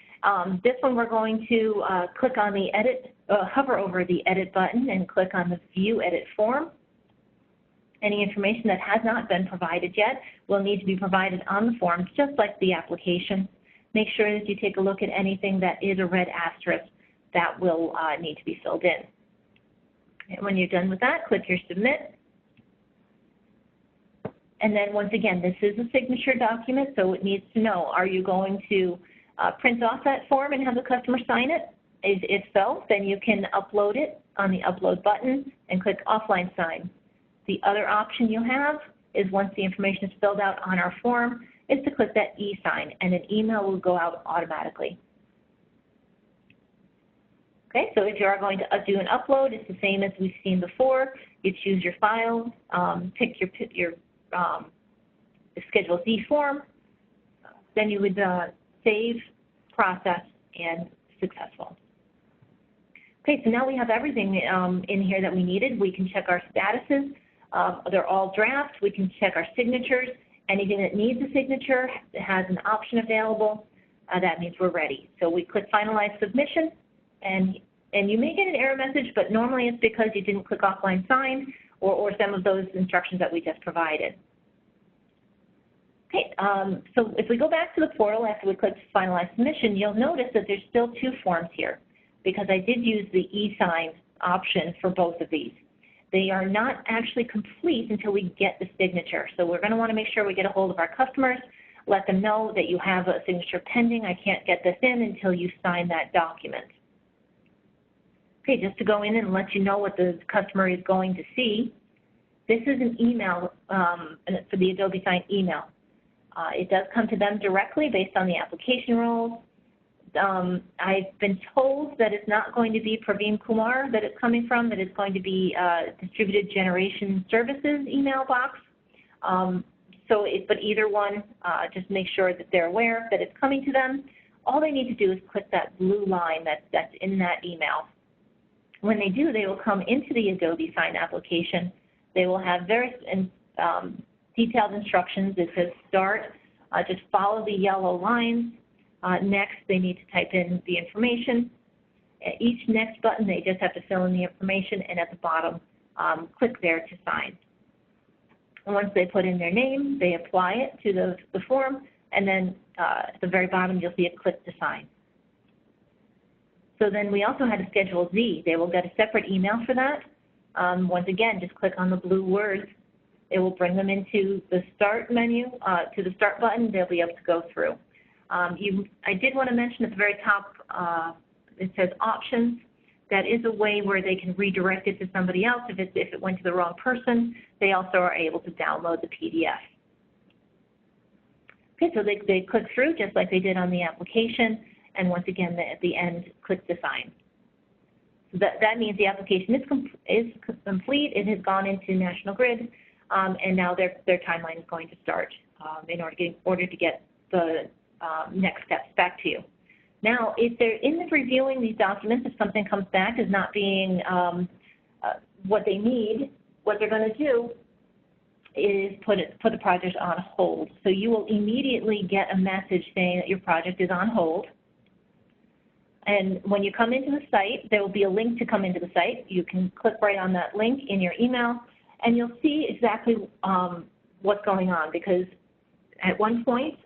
This one we're going to click on the edit, hover over the edit button and click on the View Edit Form. Any information that has not been provided yet will need to be provided on the form, just like the application. Make sure that you take a look at anything that is a red asterisk that will need to be filled in. And when you're done with that, click your Submit. And then once again, this is a signature document, so it needs to know, are you going to print off that form and have the customer sign it? If so, then you can upload it on the Upload button and click Offline Sign. The other option you have is, once the information is filled out on our form, is to click that e-sign, and an email will go out automatically. Okay, so if you are going to do an upload, it's the same as we've seen before. You choose your file, pick your Schedule Z form, then you would save, process, and successful. Okay, so now we have everything in here that we needed. We can check our statuses. They're all draft. We can check our signatures. Anything that needs a signature has an option available. That means we're ready. So we click Finalize Submission, and you may get an error message, but normally it's because you didn't click Offline Sign or some of those instructions that we just provided. Okay, so if we go back to the portal after we click Finalize Submission, you'll notice that there's still two forms here, because I did use the e-sign option for both of these. They are not actually complete until we get the signature. So we're going to want to make sure we get a hold of our customers, let them know that you have a signature pending. I can't get this in until you sign that document. Okay, just to go in and let you know what the customer is going to see, this is an email for the Adobe Sign email. It does come to them directly based on the application rules. I've been told that it's not going to be Praveen Kumar that it's coming from, that it's going to be Distributed Generation Services email box. But either one, just make sure that they're aware that it's coming to them. All they need to do is click that blue line that's in that email. When they do, they will come into the Adobe Sign application. They will have very detailed instructions. It says Start. Just follow the yellow lines. Next, they need to type in the information. At each Next button, they just have to fill in the information, and at the bottom, click there to sign. And once they put in their name, they apply it to the form, and then at the very bottom, you'll see a click to sign. So then we also had a Schedule Z. They will get a separate email for that. Once again, just click on the blue words. It will bring them into the Start menu, to the Start button. They'll be able to go through. I did want to mention at the very top, it says Options. That is a way where they can redirect it to somebody else. If it went to the wrong person, they also are able to download the PDF. Okay, so they click through just like they did on the application, and once again, at the end, click to sign. So that means the application is complete. It has gone into National Grid, and now their timeline is going to start in order to get the next steps back to you. Now, if they're in the reviewing these documents, if something comes back as not being what they need, what they're going to do is put the project on hold. So you will immediately get a message saying that your project is on hold. And when you come into the site, there will be a link to come into the site. You can click right on that link in your email, and you'll see exactly what's going on, because at one point,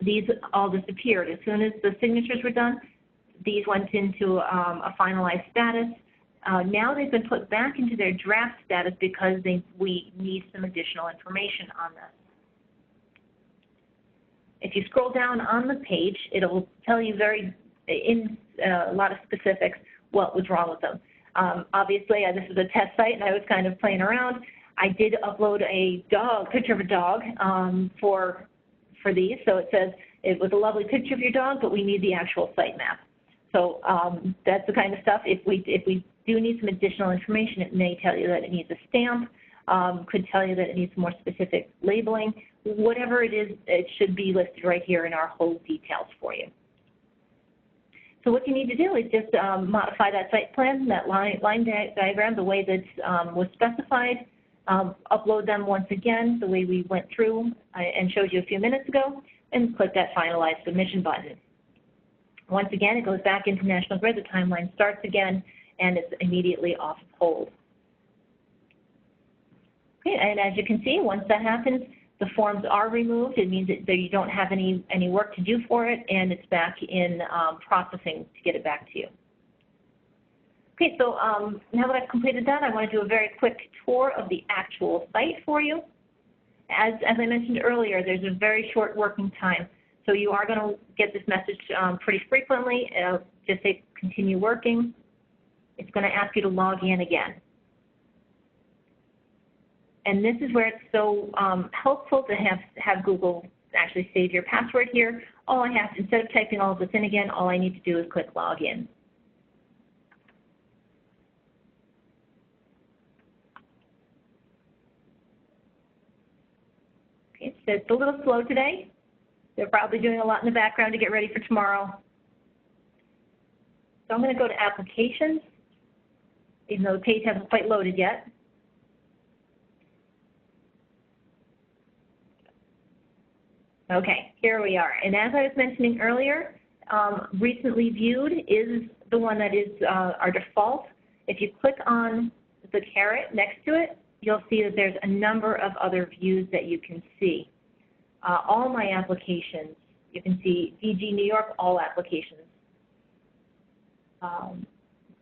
these all disappeared. As soon as the signatures were done, these went into a finalized status. Now they've been put back into their draft status because we need some additional information on this. If you scroll down on the page, it'll tell you in a lot of specifics what was wrong with them. Obviously, this is a test site, and I was kind of playing around. I did upload a picture of a dog for these. So it says it was a lovely picture of your dog, but we need the actual site map. So that's the kind of stuff. If we do need some additional information, it may tell you that it needs a stamp, could tell you that it needs more specific labeling. Whatever it is, it should be listed right here in our whole details for you. So what you need to do is just modify that site plan, that line diagram, the way that was specified, upload them once again the way we went through and showed you a few minutes ago, and click that Finalize Submission button. Once again, it goes back into National Grid, the timeline starts again, and it's immediately off of hold. Okay, and as you can see, once that happens, the forms are removed. It means that you don't have any work to do for it, and it's back in processing to get it back to you. Okay, so now that I've completed that, I want to do a very quick tour of the actual site for you. As I mentioned earlier, there's a very short working time, so you are going to get this message pretty frequently. Just say continue working. It's going to ask you to log in again. And this is where it's so helpful to have Google actually save your password here. All I have to, instead of typing all of this in again, all I need to do is click login. Okay, so it's a little slow today. They're probably doing a lot in the background to get ready for tomorrow. So I'm going to go to Applications, even though the page hasn't quite loaded yet. Okay, here we are. And as I was mentioning earlier, recently viewed is the one that is our default. If you click on the caret next to it, you'll see that there's a number of other views that you can see. All my applications, you can see DG New York, all applications.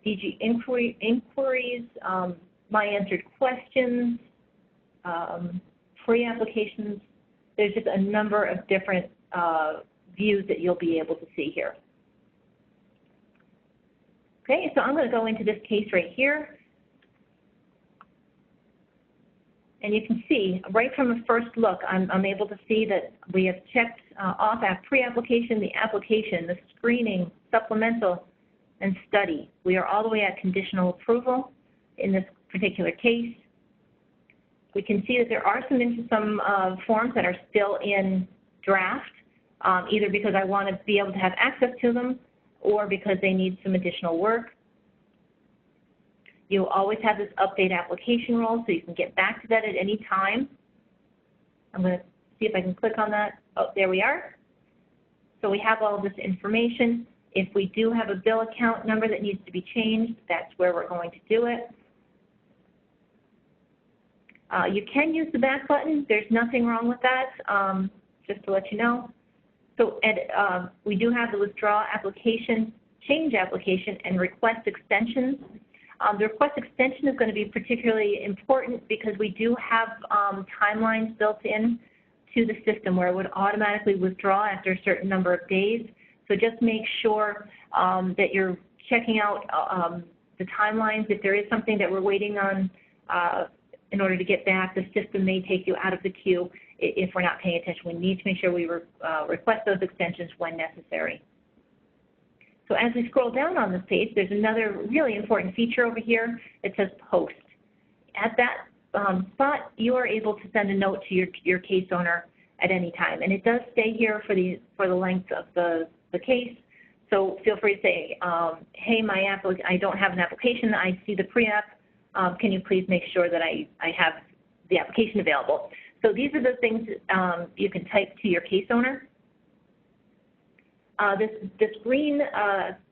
DG inquiries, my answered questions, free applications. There's just a number of different views that you'll be able to see here. Okay, so I'm going to go into this case right here. And you can see right from the first look, I'm able to see that we have checked off our pre-application, the application, the screening, supplemental, and study. We are all the way at conditional approval in this particular case. We can see that there are some forms that are still in draft, either because I want to be able to have access to them or because they need some additional work. You'll always have this update application role, so you can get back to that at any time. I'm going to see if I can click on that. Oh, there we are. So we have all of this information. If we do have a bill account number that needs to be changed, that's where we're going to do it. You can use the back button. There's nothing wrong with that, just to let you know. So we do have the withdraw application, change application, and request extensions. The request extension is going to be particularly important because we do have timelines built in to the system where it would automatically withdraw after a certain number of days. So just make sure that you're checking out the timelines. If there is something that we're waiting on in order to get back, the system may take you out of the queue if we're not paying attention. We need to make sure we request those extensions when necessary. So as we scroll down on this page, there's another really important feature over here. It says post. At that spot, you are able to send a note to your case owner at any time. And it does stay here for the length of the case. So feel free to say, hey, I don't have an application. I see the pre-app. Can you please make sure that I have the application available? So these are the things you can type to your case owner. This green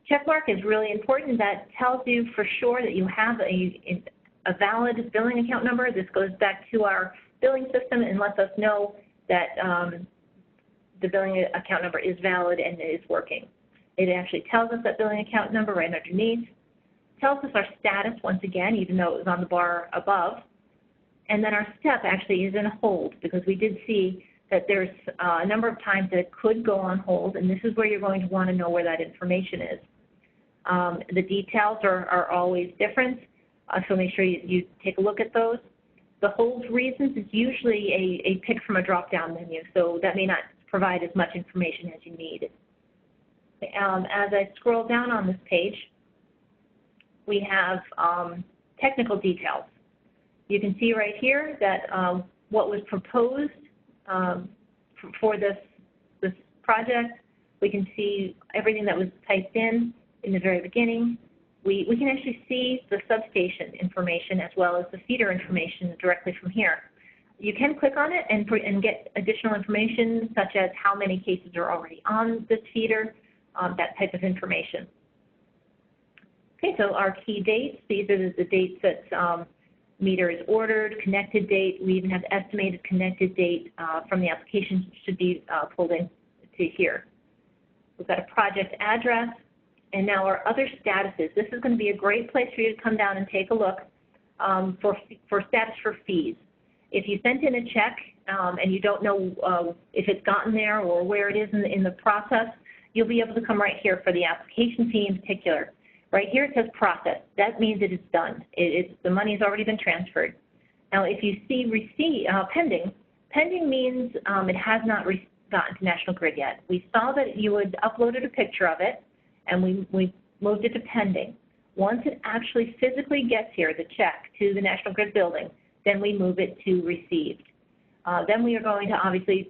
check mark is really important. That tells you for sure that you have a valid billing account number. This goes back to our billing system and lets us know that the billing account number is valid and is working. It actually tells us that billing account number right underneath. tells us our status once again, even though it was on the bar above. And then our step actually is in hold because we did see that there's a number of times that it could go on hold, and this is where you're going to want to know where that information is. The details are always different, so make sure you take a look at those. The hold reasons is usually a pick from a drop-down menu, so that may not provide as much information as you need. As I scroll down on this page, we have technical details. You can see right here that what was proposed for this project. We can see everything that was typed in the very beginning. We can actually see the substation information as well as the feeder information directly from here. You can click on it and get additional information such as how many cases are already on this feeder, that type of information. Okay, so our key dates, these are the dates that meter is ordered, connected date. We even have estimated connected date from the application should be pulled in to here. We've got a project address, and now our other statuses. This is going to be a great place for you to come down and take a look for status for fees. If you sent in a check and you don't know if it's gotten there or where it is in the process, you'll be able to come right here for the application fee in particular. Right here it says process. That means it is done. The money has already been transferred. Now if you see pending, pending means it has not gotten to National Grid yet. We saw that you had uploaded a picture of it and we moved it to pending. Once it actually physically gets here, the check, to the National Grid building, then we move it to received. Then we are going to obviously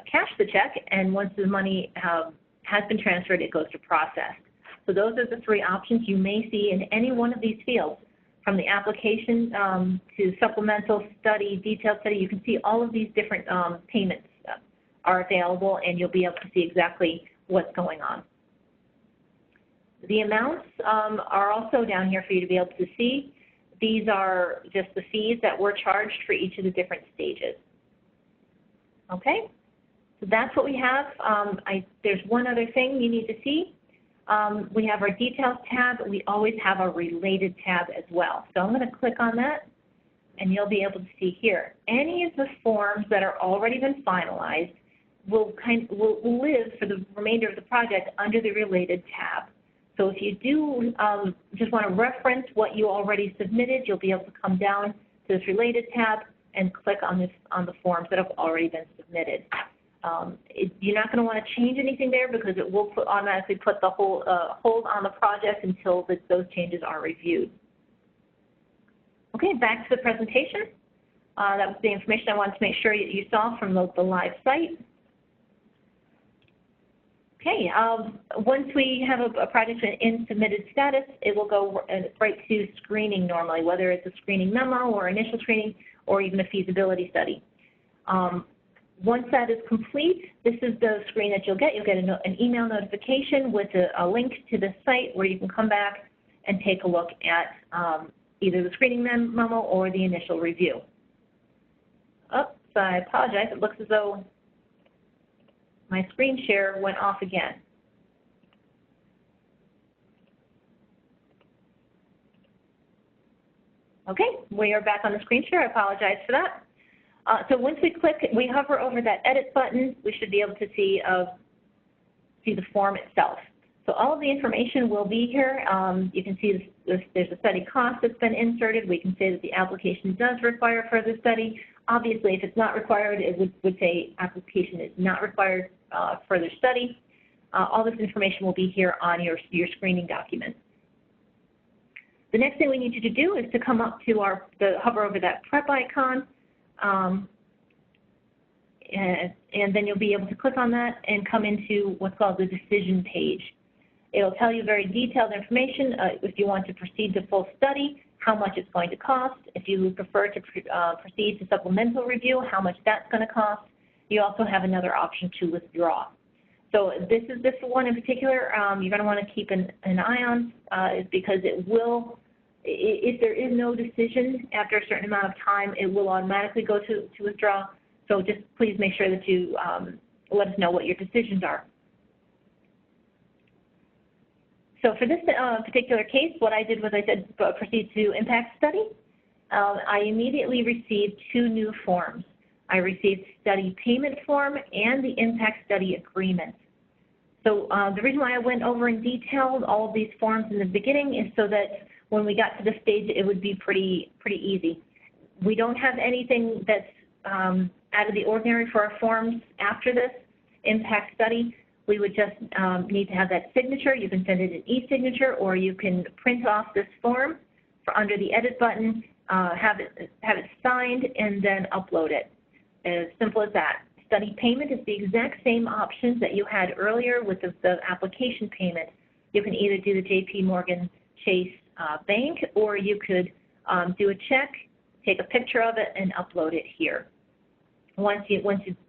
cash the check, and once the money has been transferred, it goes to processed. So those are the three options you may see in any one of these fields. From the application to supplemental study, detailed study, you can see all of these different payments are available, and you'll be able to see exactly what's going on. The amounts are also down here for you to be able to see. These are just the fees that were charged for each of the different stages. Okay, so that's what we have. There's one other thing you need to see. We have our details tab. We always have our related tab as well. So I'm going to click on that, and you'll be able to see here. Any of the forms that are already been finalized will live for the remainder of the project under the related tab. So if you do just want to reference what you already submitted, you'll be able to come down to this related tab and click on the forms that have already been submitted. You're not going to want to change anything there because it will automatically put the hold on the project until those changes are reviewed. Okay, back to the presentation. That was the information I wanted to make sure you saw from the live site. Okay, once we have a project in submitted status, it will go right to screening normally, whether it's a screening memo or initial screening or even a feasibility study. Once that is complete, this is the screen that you'll get. You'll get an email notification with a link to the site where you can come back and take a look at either the screening memo or the initial review. Oops, I apologize. It looks as though my screen share went off again. Okay, we are back on the screen share. I apologize for that. So once we hover over that edit button, we should be able to see the form itself. So all of the information will be here. You can see there's a study cost that's been inserted. We can say that the application does require further study. Obviously, if it's not required, it would say application is not required further study. All this information will be here on your screening document. The next thing we need you to do is to come up to hover over that prep icon, and then you'll be able to click on that and come into what's called the decision page. It'll tell you very detailed information if you want to proceed to full study, how much it's going to cost. If you prefer to proceed to supplemental review, how much that's going to cost. You also have another option to withdraw. So this one in particular you're going to want to keep an eye on is because it will, if there is no decision after a certain amount of time, it will automatically go to withdraw. So just please make sure that you let us know what your decisions are. So for this particular case, what I did was I said proceed to impact study. I immediately received 2 new forms. I received study payment form and the impact study agreement. So the reason why I went over in detail all of these forms in the beginning is so that when we got to this stage, it would be pretty easy. We don't have anything that's out of the ordinary for our forms after this impact study. We would just need to have that signature. You can send it an e-signature, or you can print off this form for under the edit button, have it signed, and then upload it. As simple as that. Study payment is the exact same options that you had earlier with the application payment. You can either do the JP Morgan Chase Bank, or you could do a check, take a picture of it, and upload it here. Once you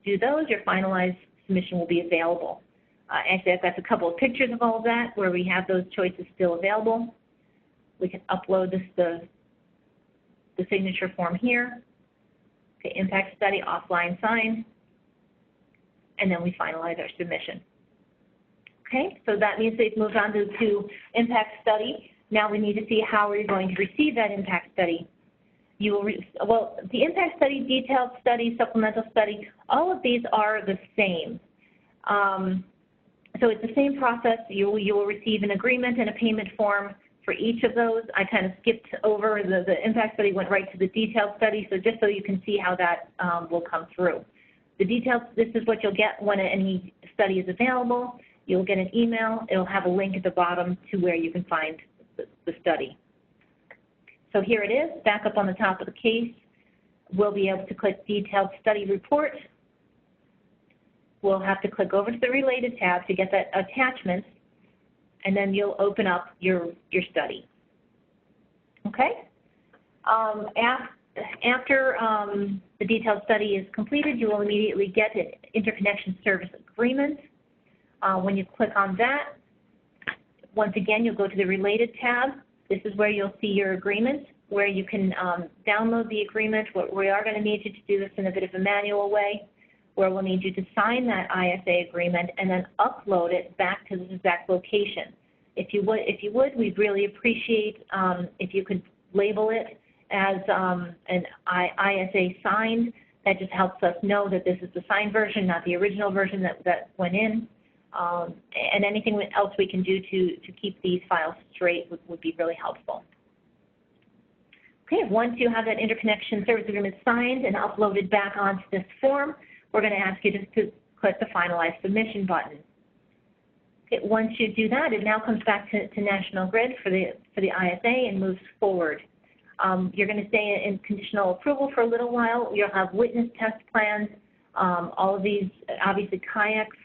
do those, your finalized submission will be available. Actually, I've got a couple of pictures of all of that where we have those choices still available. We can upload the signature form here. Okay, impact study, offline signed, and then we finalize our submission. Okay, so that means they've moved on to impact study. Now we need to see how we're going to receive that impact study. You will well, the impact study, detailed study, supplemental study, all of these are the same. So it's the same process. You will receive an agreement and a payment form for each of those. I kind of skipped over the impact study, went right to the detailed study, so just so you can see how that will come through. The details, this is what you'll get when any study is available. You'll get an email. It'll have a link at the bottom to where you can find the study. So here it is, back up on the top of the case. We'll be able to click Detailed Study Report. We'll have to click over to the Related tab to get that attachment, and then you'll open up your study. Okay? After the detailed study is completed, you will immediately get an interconnection service agreement. When you click on that, once again, you'll go to the Related tab. This is where you'll see your agreement, where you can download the agreement. We are going to need you to do this in a bit of a manual way, where we'll need you to sign that ISA agreement and then upload it back to this exact location. If you would, we'd really appreciate if you could label it as an ISA signed. That just helps us know that this is the signed version, not the original version that went in. And anything else we can do to keep these files straight would be really helpful. Okay, once you have that interconnection service agreement signed and uploaded back onto this form, we're going to ask you to click the Finalize Submission button. Okay, once you do that, it now comes back to National Grid for the ISA and moves forward. You're going to stay in conditional approval for a little while. You'll have witness test plans. All of these, obviously, kayaks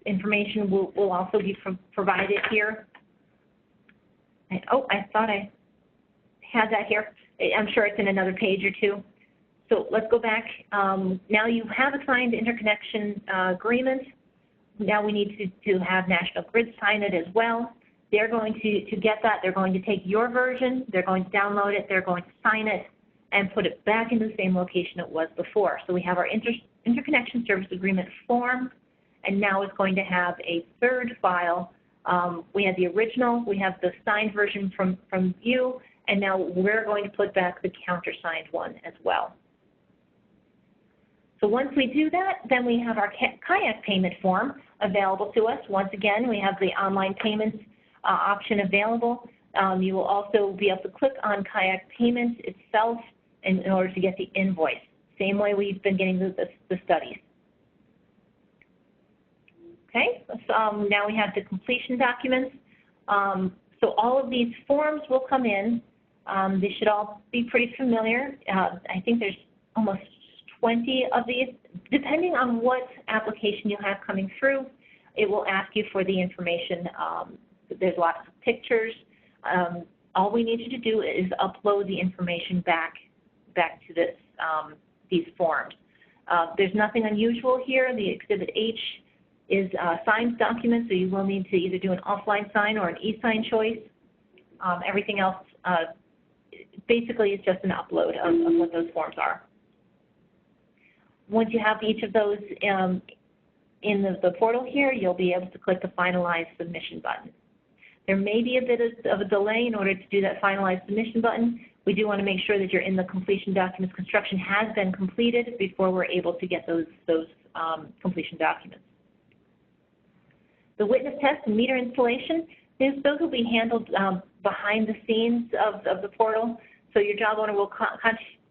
information will also be provided here. I thought I had that here. I'm sure it's in another page or two. So let's go back. Now you have a signed interconnection agreement. Now we need to have National Grid sign it as well. They're going to get that. They're going to take your version. They're going to download it. They're going to sign it and put it back into the same location it was before. So we have our interconnection service agreement form, and now it's going to have a third file. We have the original. We have the signed version from you, and now we're going to put back the countersigned one as well. So once we do that, then we have our kayak payment form available to us. Once again, we have the online payments option available. You will also be able to click on kayak payments itself in order to get the invoice. Same way we've been getting the studies. Okay, so now we have the completion documents. So all of these forms will come in. They should all be pretty familiar. I think there's almost 20 of these. Depending on what application you have coming through, it will ask you for the information. There's lots of pictures. All we need you to do is upload the information back to these forms. There's nothing unusual here. The Exhibit H is a signed document, so you will need to either do an offline sign or an e-sign choice. Everything else basically is just an upload of what those forms are. Once you have each of those in the portal here, you'll be able to click the Finalize Submission button. There may be a bit of a delay in order to do that finalize submission button. We do want to make sure that you're in the completion documents. Construction has been completed before we're able to get those completion documents. The witness test and meter installation, those will be handled behind the scenes of the portal. So your job owner will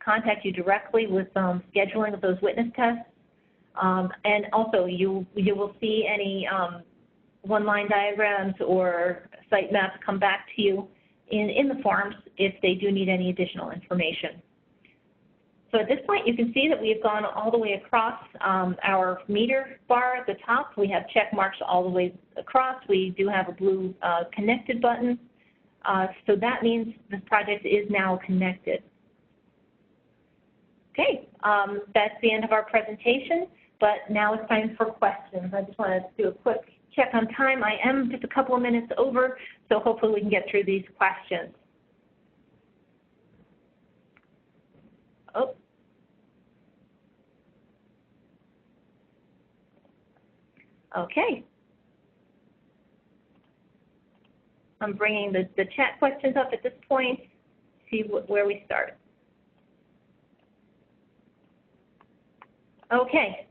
contact you directly with scheduling of those witness tests. And also you will see any one-line diagrams or site maps come back to you in the forms if they do need any additional information. So at this point, you can see that we have gone all the way across our meter bar at the top. We have check marks all the way across. We do have a blue connected button. So that means this project is now connected. Okay, that's the end of our presentation, but now it's time for questions. I just want to do a quick check on time. I am just a couple of minutes over, so hopefully we can get through these questions. Oh. Okay. I'm bringing the chat questions up at this point, see where we start. Okay.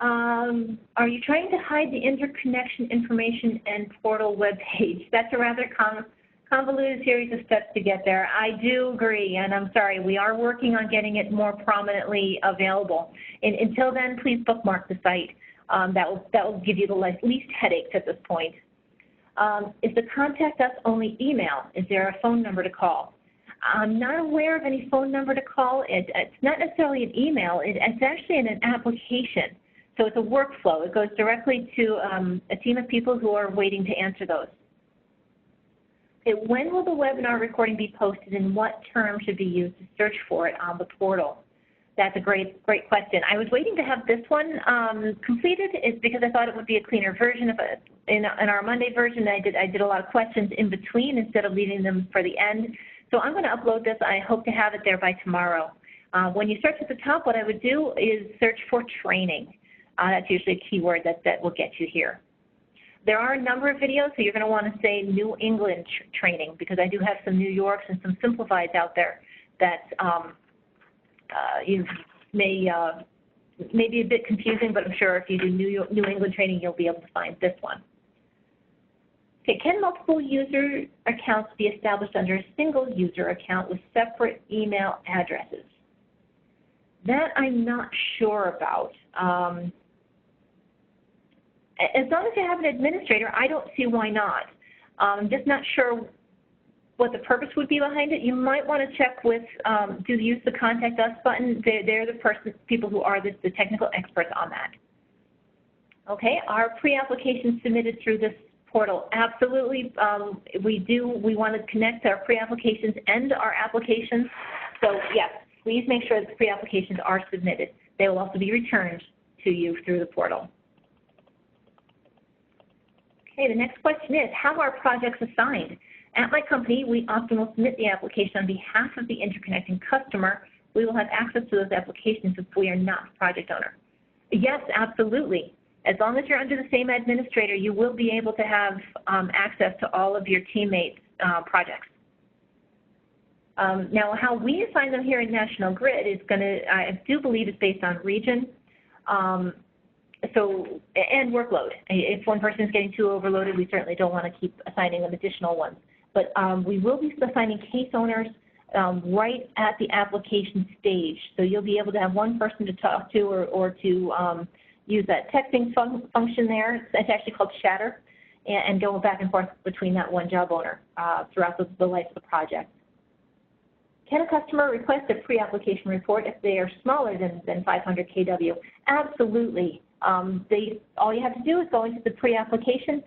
Are you trying to hide the interconnection information and portal web page? That's a rather convoluted series of steps to get there. I do agree, and I'm sorry, we are working on getting it more prominently available. And until then, please bookmark the site. That will give you the least headaches at this point. Is the contact us only email? Is there a phone number to call? I'm not aware of any phone number to call. It's not necessarily an email. It's actually an application. So it's a workflow. It goes directly to a team of people who are waiting to answer those. Okay, when will the webinar recording be posted and what term should be used to search for it on the portal? That's a great question. I was waiting to have this one completed because I thought it would be a cleaner version of it. In our Monday version, I did a lot of questions in between instead of leaving them for the end. So I'm going to upload this. I hope to have it there by tomorrow. When you search at the top, what I would do is search for training. That's usually a keyword that will get you here. There are a number of videos, so you're going to want to say New England training because I do have some New Yorks and some simplifieds out there that you may be a bit confusing, but I'm sure if you do New England training, you'll be able to find this one. Okay, can multiple user accounts be established under a single user account with separate email addresses? That I'm not sure about. As long as you have an administrator, I don't see why not. I'm just not sure what the purpose would be behind it. You might want to check with, do you use the Contact Us button? They're the people who are the technical experts on that. Okay, are pre-applications submitted through this portal? Absolutely, we want to connect our pre-applications and our applications. So yes, please make sure that the pre-applications are submitted. They will also be returned to you through the portal. Okay, the next question is, how are projects assigned? At my company, we often will submit the application on behalf of the interconnecting customer. We will have access to those applications if we are not the project owner. Yes, absolutely. As long as you're under the same administrator, you will be able to have access to all of your teammates' projects. Now, how we assign them here in National Grid is going to, I do believe it's based on region and workload. If one person is getting too overloaded, we certainly don't want to keep assigning them additional ones. But we will be assigning case owners right at the application stage. So you'll be able to have one person to talk to or to use that texting function there. It's actually called Chatter, and go back and forth between that one job owner throughout the life of the project. Can a customer request a pre-application report if they are smaller than 500 kW? Absolutely. All you have to do is go into the pre-application.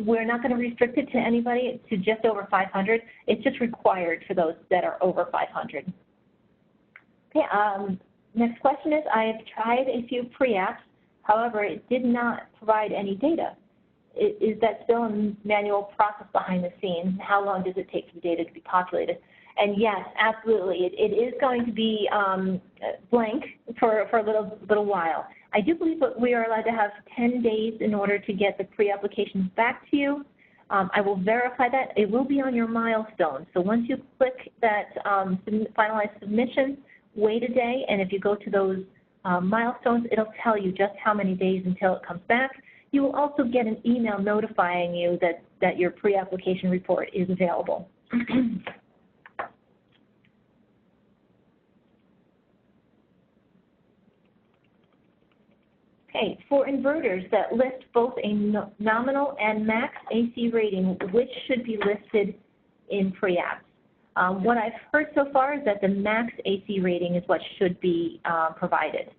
We're not going to restrict it to anybody to just over 500. It's just required for those that are over 500. Okay, next question is, I have tried a few pre-apps. However, it did not provide any data. Is that still a manual process behind the scenes? How long does it take for the data to be populated? And yes, absolutely, it is going to be blank for a little while. I do believe that we are allowed to have 10 days in order to get the pre-applications back to you. I will verify that. It will be on your milestone. So once you click that finalize submission, wait a day, and if you go to those milestones, it'll tell you just how many days until it comes back. You will also get an email notifying you that your pre-application report is available. Okay, for inverters that list both a nominal and max AC rating, which should be listed in pre-apps? What I've heard so far is that the max AC rating is what should be provided.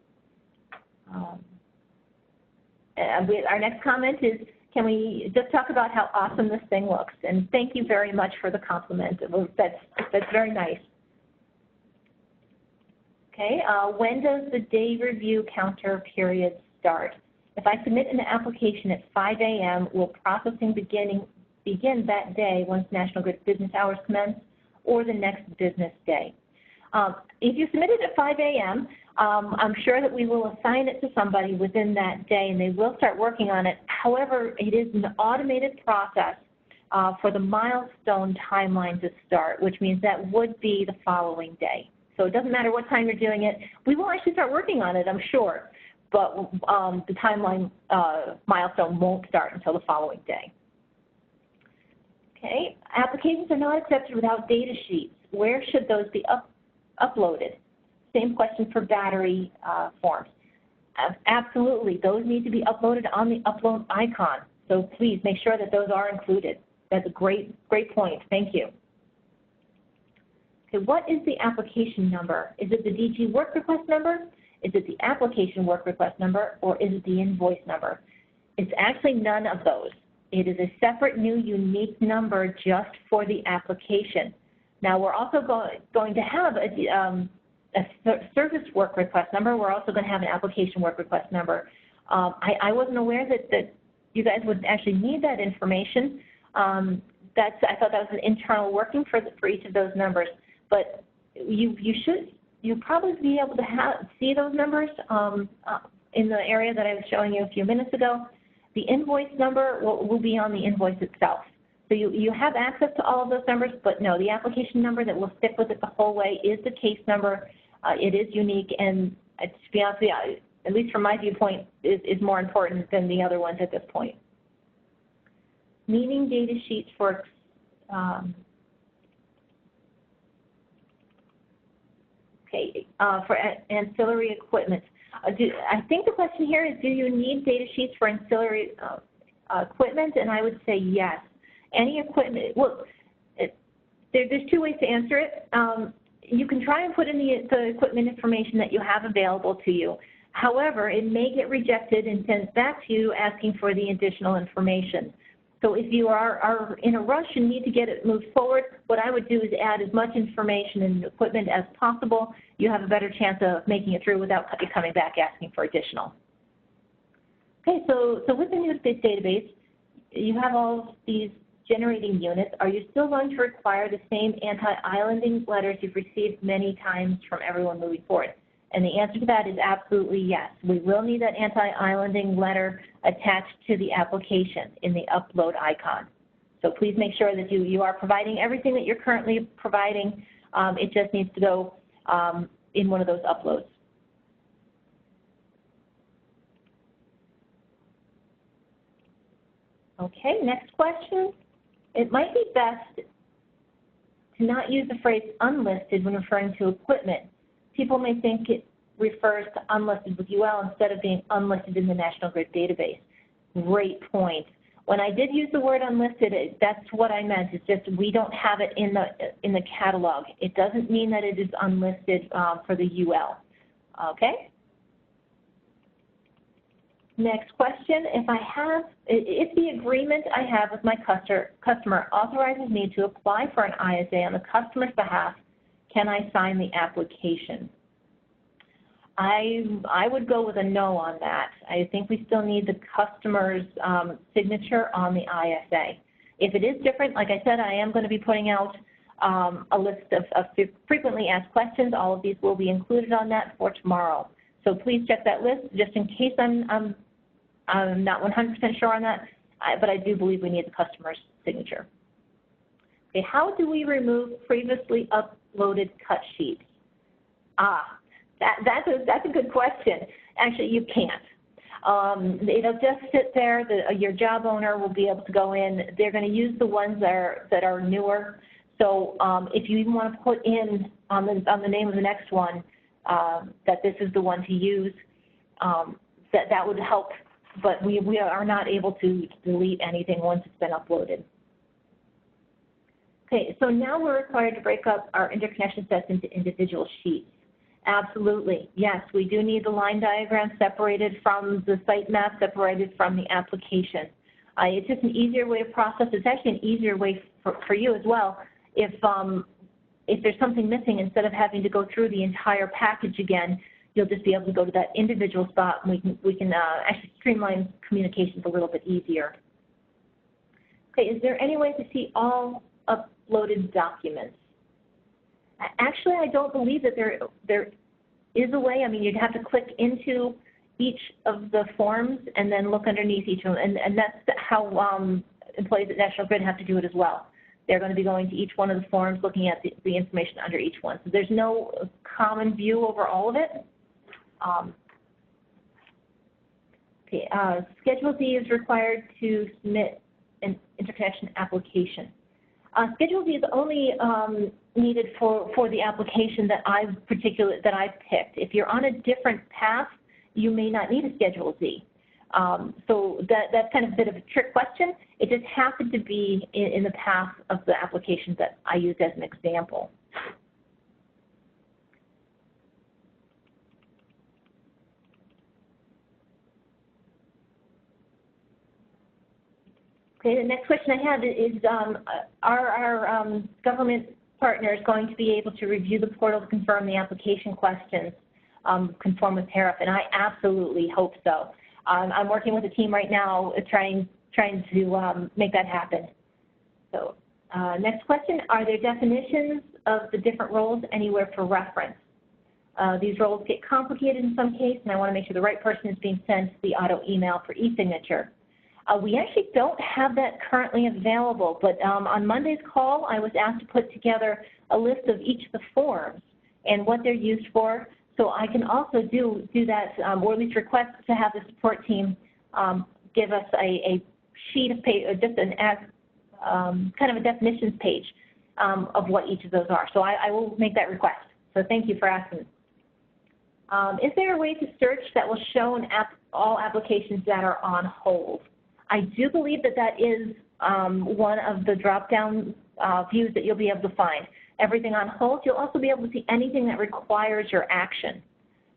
Our next comment is, can we just talk about how awesome this thing looks? And thank you very much for the compliment. That's very nice. Okay, when does the day review counter period start? If I submit an application at 5 a.m., will processing begin that day once National Grid business hours commence, or the next business day? If you submit it at 5 a.m., I'm sure that we will assign it to somebody within that day, and they will start working on it. However, it is an automated process for the milestone timeline to start, which means that would be the following day. So it doesn't matter what time you're doing it. We will actually start working on it, I'm sure, but the timeline milestone won't start until the following day. Okay, applications are not accepted without data sheets. Where should those be uploaded? Same question for battery forms. Absolutely, those need to be uploaded on the upload icon. So please make sure that those are included. That's a great point. Thank you. Okay, what is the application number? Is it the DG work request number? Is it the application work request number? Or is it the invoice number? It's actually none of those. It is a separate new unique number just for the application. Now, we're also going to have a service work request number. We're also going to have an application work request number. I wasn't aware that you guys would actually need that information. I thought that was an internal working for each of those numbers. But you'll probably be able to see those numbers in the area that I was showing you a few minutes ago. The invoice number will be on the invoice itself. So you have access to all of those numbers, but no, the application number that will stick with it the whole way is the case number. It is unique, and to be honest with you, at least from my viewpoint, is more important than the other ones at this point. Meaning data sheets for for ancillary equipment. I think the question here is, do you need data sheets for ancillary equipment? And I would say yes. Any equipment, well, there's two ways to answer it. You can try and put in the equipment information that you have available to you. However, it may get rejected and sent back to you asking for the additional information. So if you are in a rush and need to get it moved forward, what I would do is add as much information and equipment as possible. You have a better chance of making it through without it coming back asking for additional. Okay, so with the new database, you have all of these generating units. Are you still going to require the same anti-islanding letters you've received many times from everyone moving forward? And the answer to that is absolutely yes. We will need that anti-islanding letter attached to the application in the upload icon. So please make sure that you are providing everything that you're currently providing. It just needs to go in one of those uploads. Okay, next question. It might be best to not use the phrase unlisted when referring to equipment. People may think it refers to unlisted with UL instead of being unlisted in the National Grid database. Great point. When I did use the word unlisted, that's what I meant. It's just we don't have it in the catalog. It doesn't mean that it is unlisted for the UL. Okay? Next question, if the agreement I have with my customer authorizes me to apply for an ISA on the customer's behalf, can I sign the application? I would go with a no on that. I think we still need the customer's signature on the ISA. If it is different, like I said, I am going to be putting out a list of frequently asked questions. All of these will be included on that for tomorrow. So please check that list just in case I'm not 100% sure on that. but I do believe we need the customer's signature. Okay, how do we remove previously uploaded cut sheets? That's a good question. Actually, you can't. It'll just sit there. Your job owner will be able to go in. They're going to use the ones that are newer. So if you even want to put in on the name of the next one that this is the one to use, that would help. But we are not able to delete anything once it's been uploaded. Okay, so now we're required to break up our interconnection sets into individual sheets. Absolutely, yes, we do need the line diagram separated from the site map, separated from the application. It's just an easier way to process. It's actually an easier way for you as well. If there's something missing, instead of having to go through the entire package again, you'll just be able to go to that individual spot, and we can actually streamline communications a little bit easier. Okay, is there any way to see all uploaded documents? Actually, I don't believe that there is a way. I mean, you'd have to click into each of the forms and then look underneath each one, and that's how employees at National Grid have to do it as well. They're going to be going to each one of the forms, looking at the information under each one. So there's no common view over all of it. Okay, Schedule D is required to submit an interconnection application. Schedule D is only needed for the application that I've picked. If you're on a different path, you may not need a Schedule D. So that's kind of a bit of a trick question. It just happened to be in the path of the application that I used as an example. Okay, the next question I have is, are our government partners going to be able to review the portal to confirm the application questions conform with tariff? And I absolutely hope so. I'm working with a team right now trying to make that happen. So next question, are there definitions of the different roles anywhere for reference? These roles get complicated in some cases, and I want to make sure the right person is being sent the auto email for e-signature. We actually don't have that currently available, but on Monday's call, I was asked to put together a list of each of the forms and what they're used for. So I can also do that, or at least request to have the support team give us a sheet of paper, just an kind of a definitions page of what each of those are. So I will make that request. So thank you for asking. Is there a way to search that will show all applications that are on hold? I do believe that is one of the drop-down views that you'll be able to find. Everything on hold, you'll also be able to see anything that requires your action.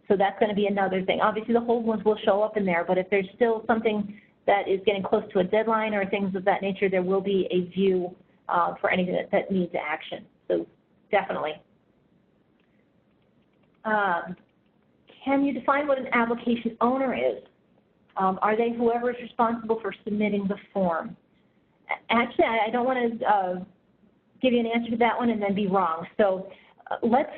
So that's going to be another thing. Obviously, the hold ones will show up in there, but if there's still something that is getting close to a deadline or things of that nature, there will be a view for anything that needs action. So definitely. Can you define what an application owner is? Are they whoever is responsible for submitting the form? Actually, I don't want to give you an answer to that one and then be wrong. So let's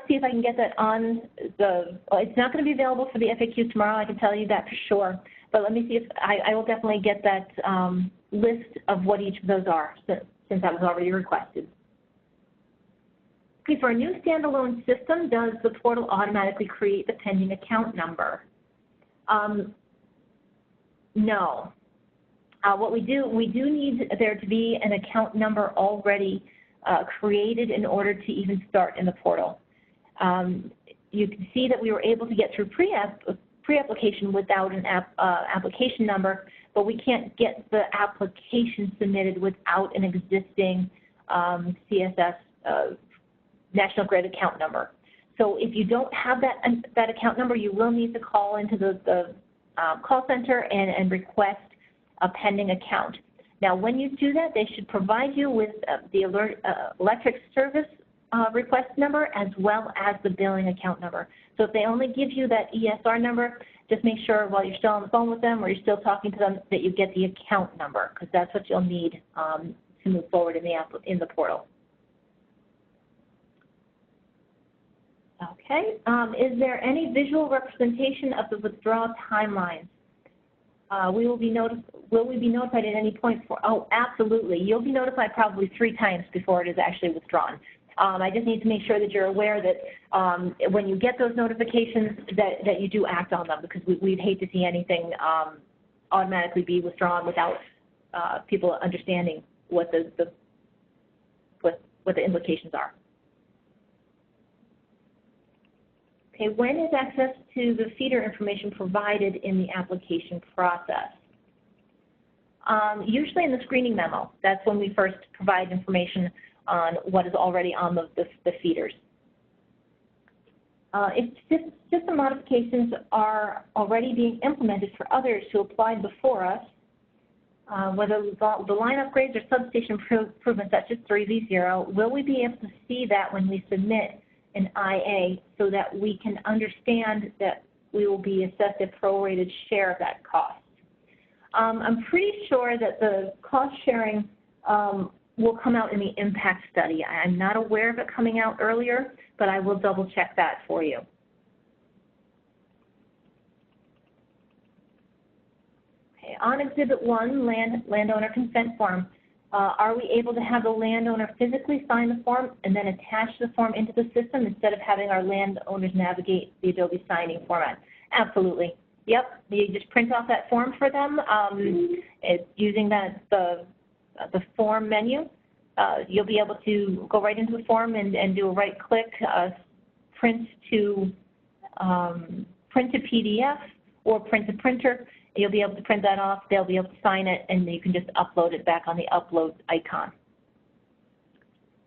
see if I can get that on the, it's not going to be available for the FAQ tomorrow, I can tell you that for sure. But let me see if, I will definitely get that list of what each of those are, since that was already requested. Okay, for a new standalone system, does the portal automatically create the pending account number? No. What we do need there to be an account number already created in order to even start in the portal. You can see that we were able to get through pre-application without an application number, but we can't get the application submitted without an existing CSS National Grid account number. So if you don't have that account number, you will need to call into the call center and request a pending account. Now, when you do that, they should provide you with the electric service request number as well as the billing account number. So if they only give you that ESR number, just make sure while you're still on the phone with them or you're still talking to them that you get the account number, because that's what you'll need to move forward in the portal. Okay, is there any visual representation of the withdrawal timelines? Will we be notified at any point for, oh, absolutely. You'll be notified probably 3 times before it is actually withdrawn. I just need to make sure that you're aware that when you get those notifications that you do act on them, because we'd hate to see anything automatically be withdrawn without people understanding what the implications are. Okay, when is access to the feeder information provided in the application process? Usually in the screening memo. That's when we first provide information on what is already on the feeders. If system modifications are already being implemented for others who applied before us, whether the line upgrades or substation improvements such as 3V0, will we be able to see that when we submit an IA so that we can understand that we will be assessed a prorated share of that cost? I'm pretty sure that the cost sharing will come out in the impact study. I'm not aware of it coming out earlier, but I will double check that for you. Okay, on Exhibit 1, landowner consent form, are we able to have the landowner physically sign the form and then attach the form into the system instead of having our landowners navigate the Adobe signing format? Absolutely. Yep, you just print off that form for them. It's using the form menu. You'll be able to go right into the form and do a right click, print to PDF or print to printer. You'll be able to print that off, they'll be able to sign it, and you can just upload it back on the upload icon.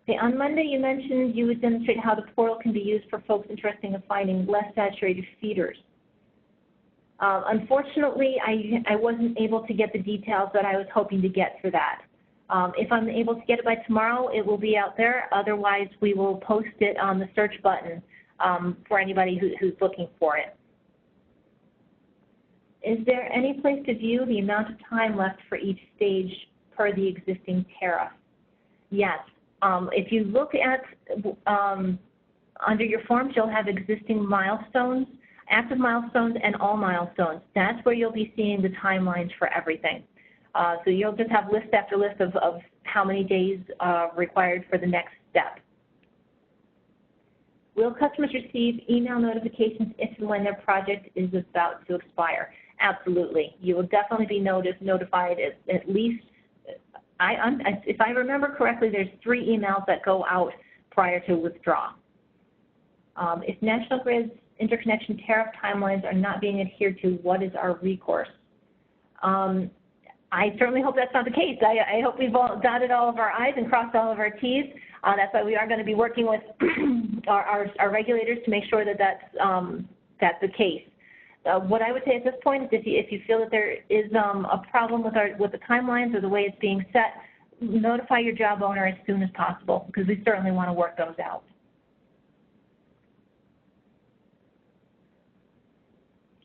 Okay, on Monday you mentioned you would demonstrate how the portal can be used for folks interested in finding less saturated feeders. Unfortunately, I wasn't able to get the details that I was hoping to get for that. If I'm able to get it by tomorrow, it will be out there. Otherwise, we will post it on the search button for anybody who's looking for it. Is there any place to view the amount of time left for each stage per the existing tariff? Yes. If you look at under your forms, you'll have existing milestones, active milestones, and all milestones. That's where you'll be seeing the timelines for everything. So you'll just have list after list of how many days required for the next step. Will customers receive email notifications if and when their project is about to expire? Absolutely. You will definitely be notified at least, if I remember correctly, there's 3 emails that go out prior to withdraw. If National Grid's interconnection tariff timelines are not being adhered to, what is our recourse? I certainly hope that's not the case. I hope we've all dotted all of our I's and crossed all of our T's. That's why we are going to be working with our regulators to make sure that that's the case. What I would say at this point is if you feel that there is a problem with the timelines or the way it's being set, notify your job owner as soon as possible, because we certainly want to work those out.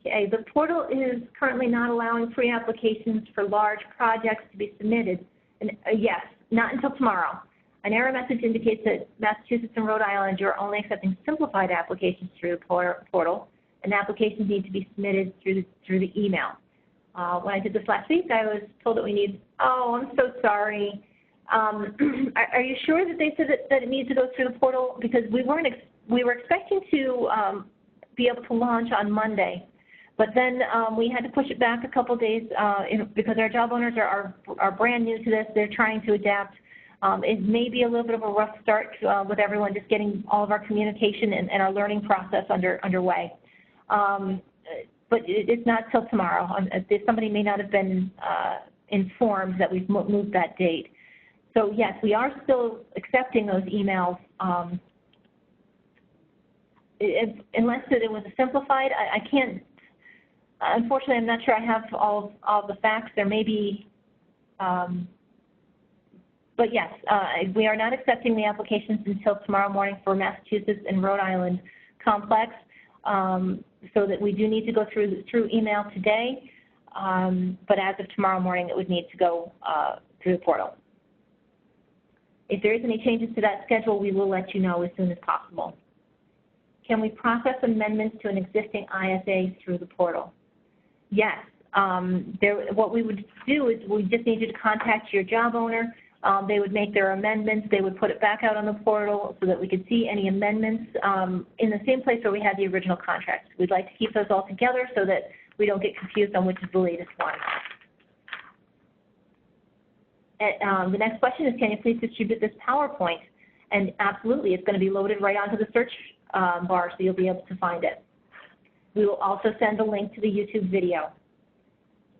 Okay, the portal is currently not allowing pre-applications for large projects to be submitted. And yes, not until tomorrow. An error message indicates that Massachusetts and Rhode Island, you're only accepting simplified applications through the portal, and applications need to be submitted through the email. When I did this last week, I was told that we need, oh, I'm so sorry. Are you sure that they said that it needs to go through the portal? Because we were expecting to be able to launch on Monday. But then we had to push it back a couple days because our job owners are brand new to this. They're trying to adapt. It may be a little bit of a rough start with everyone just getting all of our communication and our learning process underway. But it's not till tomorrow. Somebody may not have been informed that we've moved that date. So yes, we are still accepting those emails. Unless it was simplified, I can't. Unfortunately, I'm not sure I have all the facts. There may be, but yes, we are not accepting the applications until tomorrow morning for Massachusetts and Rhode Island complex. So that we do need to go through email today, but as of tomorrow morning, it would need to go through the portal. If there is any changes to that schedule, we will let you know as soon as possible. Can we process amendments to an existing ISA through the portal? Yes. What we would do is we just need you to contact your job owner. They would make their amendments. They would put it back out on the portal so that we could see any amendments in the same place where we had the original contract. We'd like to keep those all together so that we don't get confused on which is the latest one. The next question is, can you please distribute this PowerPoint? And absolutely, it's going to be loaded right onto the search bar, so you'll be able to find it. We will also send a link to the YouTube video.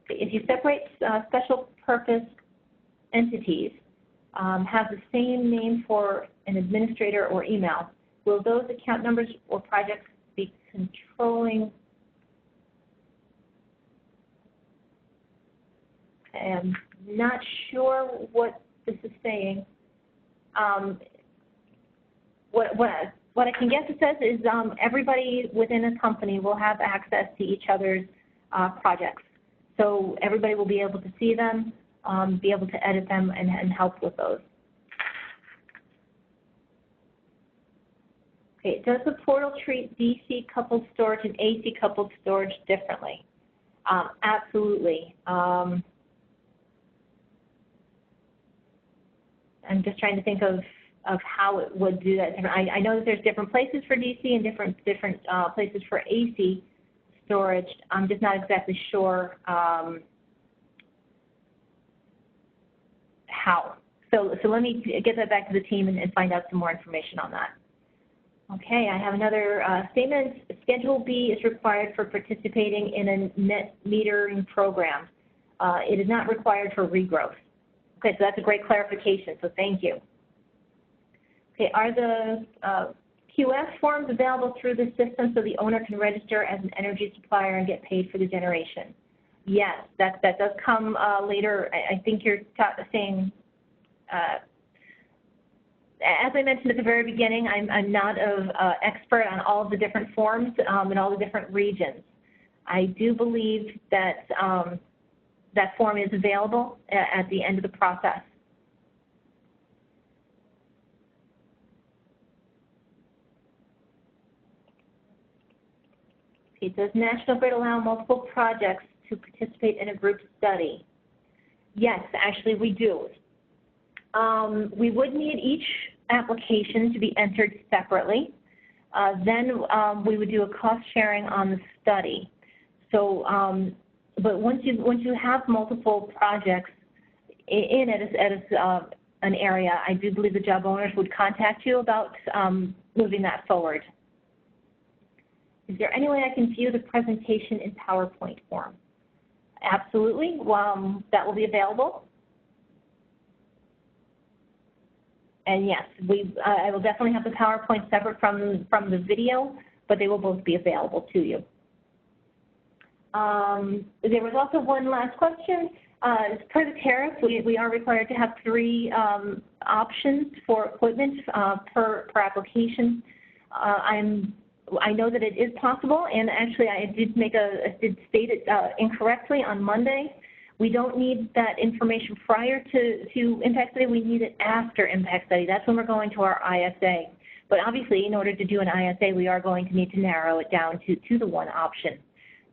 If you separate special purpose entities, have the same name for an administrator or email, will those account numbers or projects be controlling? I'm not sure what this is saying. What I can guess it says is everybody within a company will have access to each other's projects. So everybody will be able to see them, be able to edit them, and help with those. Okay, does the portal treat DC coupled storage and AC coupled storage differently? Absolutely. I'm just trying to think of how it would do that. I know that there's different places for DC and different places for AC storage. I'm just not exactly sure how. So let me get that back to the team and find out some more information on that. Okay, I have another statement. Schedule B is required for participating in a net metering program. It is not required for regrowth. Okay, so that's a great clarification, so thank you. Okay, are the QF forms available through the system so the owner can register as an energy supplier and get paid for the generation? Yes, that does come later. I think you're saying, as I mentioned at the very beginning, I'm not an expert on all of the different forms in all the different regions. I do believe that that form is available at the end of the process. Okay, does National Grid allow multiple projects to participate in a group study? Yes, actually we do. We would need each application to be entered separately. Then we would do a cost sharing on the study. So, but once you have multiple projects in an area, I do believe the job owners would contact you about moving that forward. Is there any way I can view the presentation in PowerPoint form? Absolutely. That will be available. And yes, I will definitely have the PowerPoint separate from the video, but they will both be available to you. There was also one last question. Per the tariff, we are required to have 3 options for equipment per application. I know that it is possible, and actually I did state it incorrectly on Monday. We don't need that information prior to impact study. We need it after impact study. That's when we're going to our ISA. But obviously, in order to do an ISA, we are going to need to narrow it down to the one option.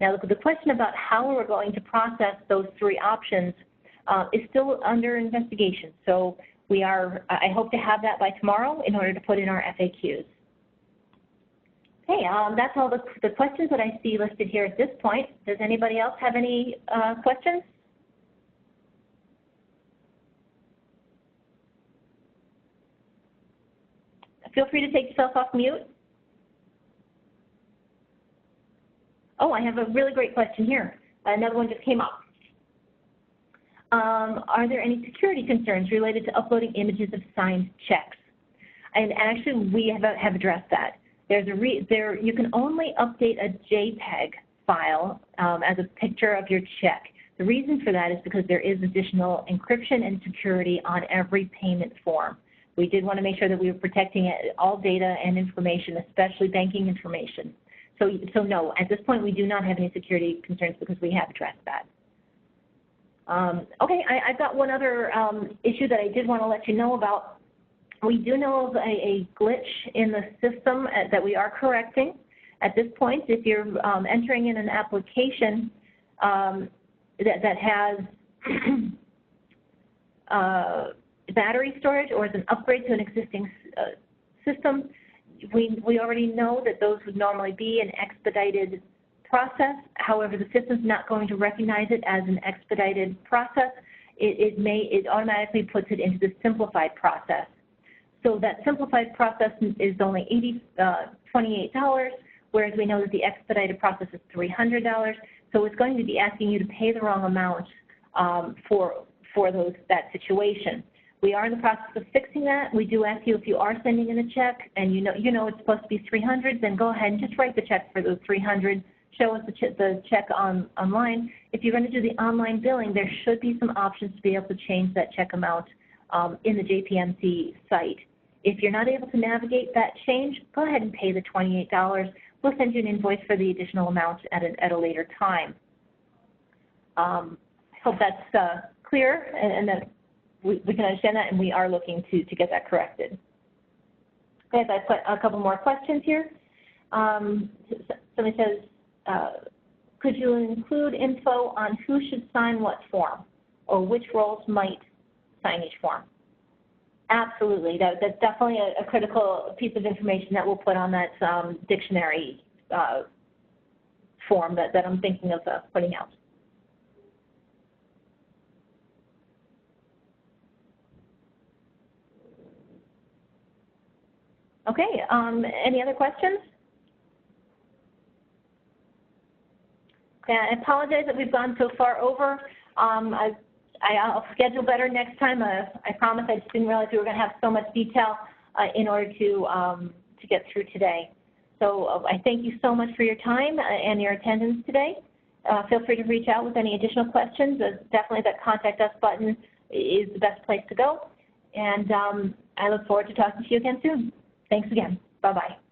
Now, the question about how we're going to process those 3 options is still under investigation. So I hope to have that by tomorrow in order to put in our FAQs. Okay, that's all the questions that I see listed here at this point. Does anybody else have any questions? Feel free to take yourself off mute. Oh, I have a really great question here. Another one just came up. Are there any security concerns related to uploading images of signed checks? And actually, we have addressed that. You can only update a JPEG file as a picture of your check. The reason for that is because there is additional encryption and security on every payment form. We did want to make sure that we were protecting all data and information, especially banking information. So no, at this point we do not have any security concerns because we have addressed that. Okay, I've got one other issue that I did want to let you know about. We do know of a glitch in the system that we are correcting. At this point, if you're entering in an application, that has battery storage or is an upgrade to an existing system, we already know that those would normally be an expedited process. However, the system's not going to recognize it as an expedited process. It automatically puts it into the simplified process. So that simplified process is only $28, whereas we know that the expedited process is $300. So it's going to be asking you to pay the wrong amount for that situation. We are in the process of fixing that. We do ask you, if you are sending in a check and you know it's supposed to be $300, then go ahead and just write the check for those $300. Show us the check online. If you're going to do the online billing, there should be some options to be able to change that check amount in the JPMC site. If you're not able to navigate that change, go ahead and pay the $28. We'll send you an invoice for the additional amount at a later time. I hope that's clear and that we can understand that, and we are looking to get that corrected. Okay, so I've put a couple more questions here. Somebody says, could you include info on who should sign what form, or which roles might sign each form? Absolutely. That's definitely a critical piece of information that we'll put on that dictionary form that I'm thinking of putting out. Okay, any other questions? Okay, I apologize that we've gone so far over. I'll schedule better next time. I promise. I just didn't realize we were going to have so much detail in order to get through today. So I thank you so much for your time and your attendance today. Feel free to reach out with any additional questions. Definitely that Contact Us button is the best place to go. And I look forward to talking to you again soon. Thanks again. Bye-bye.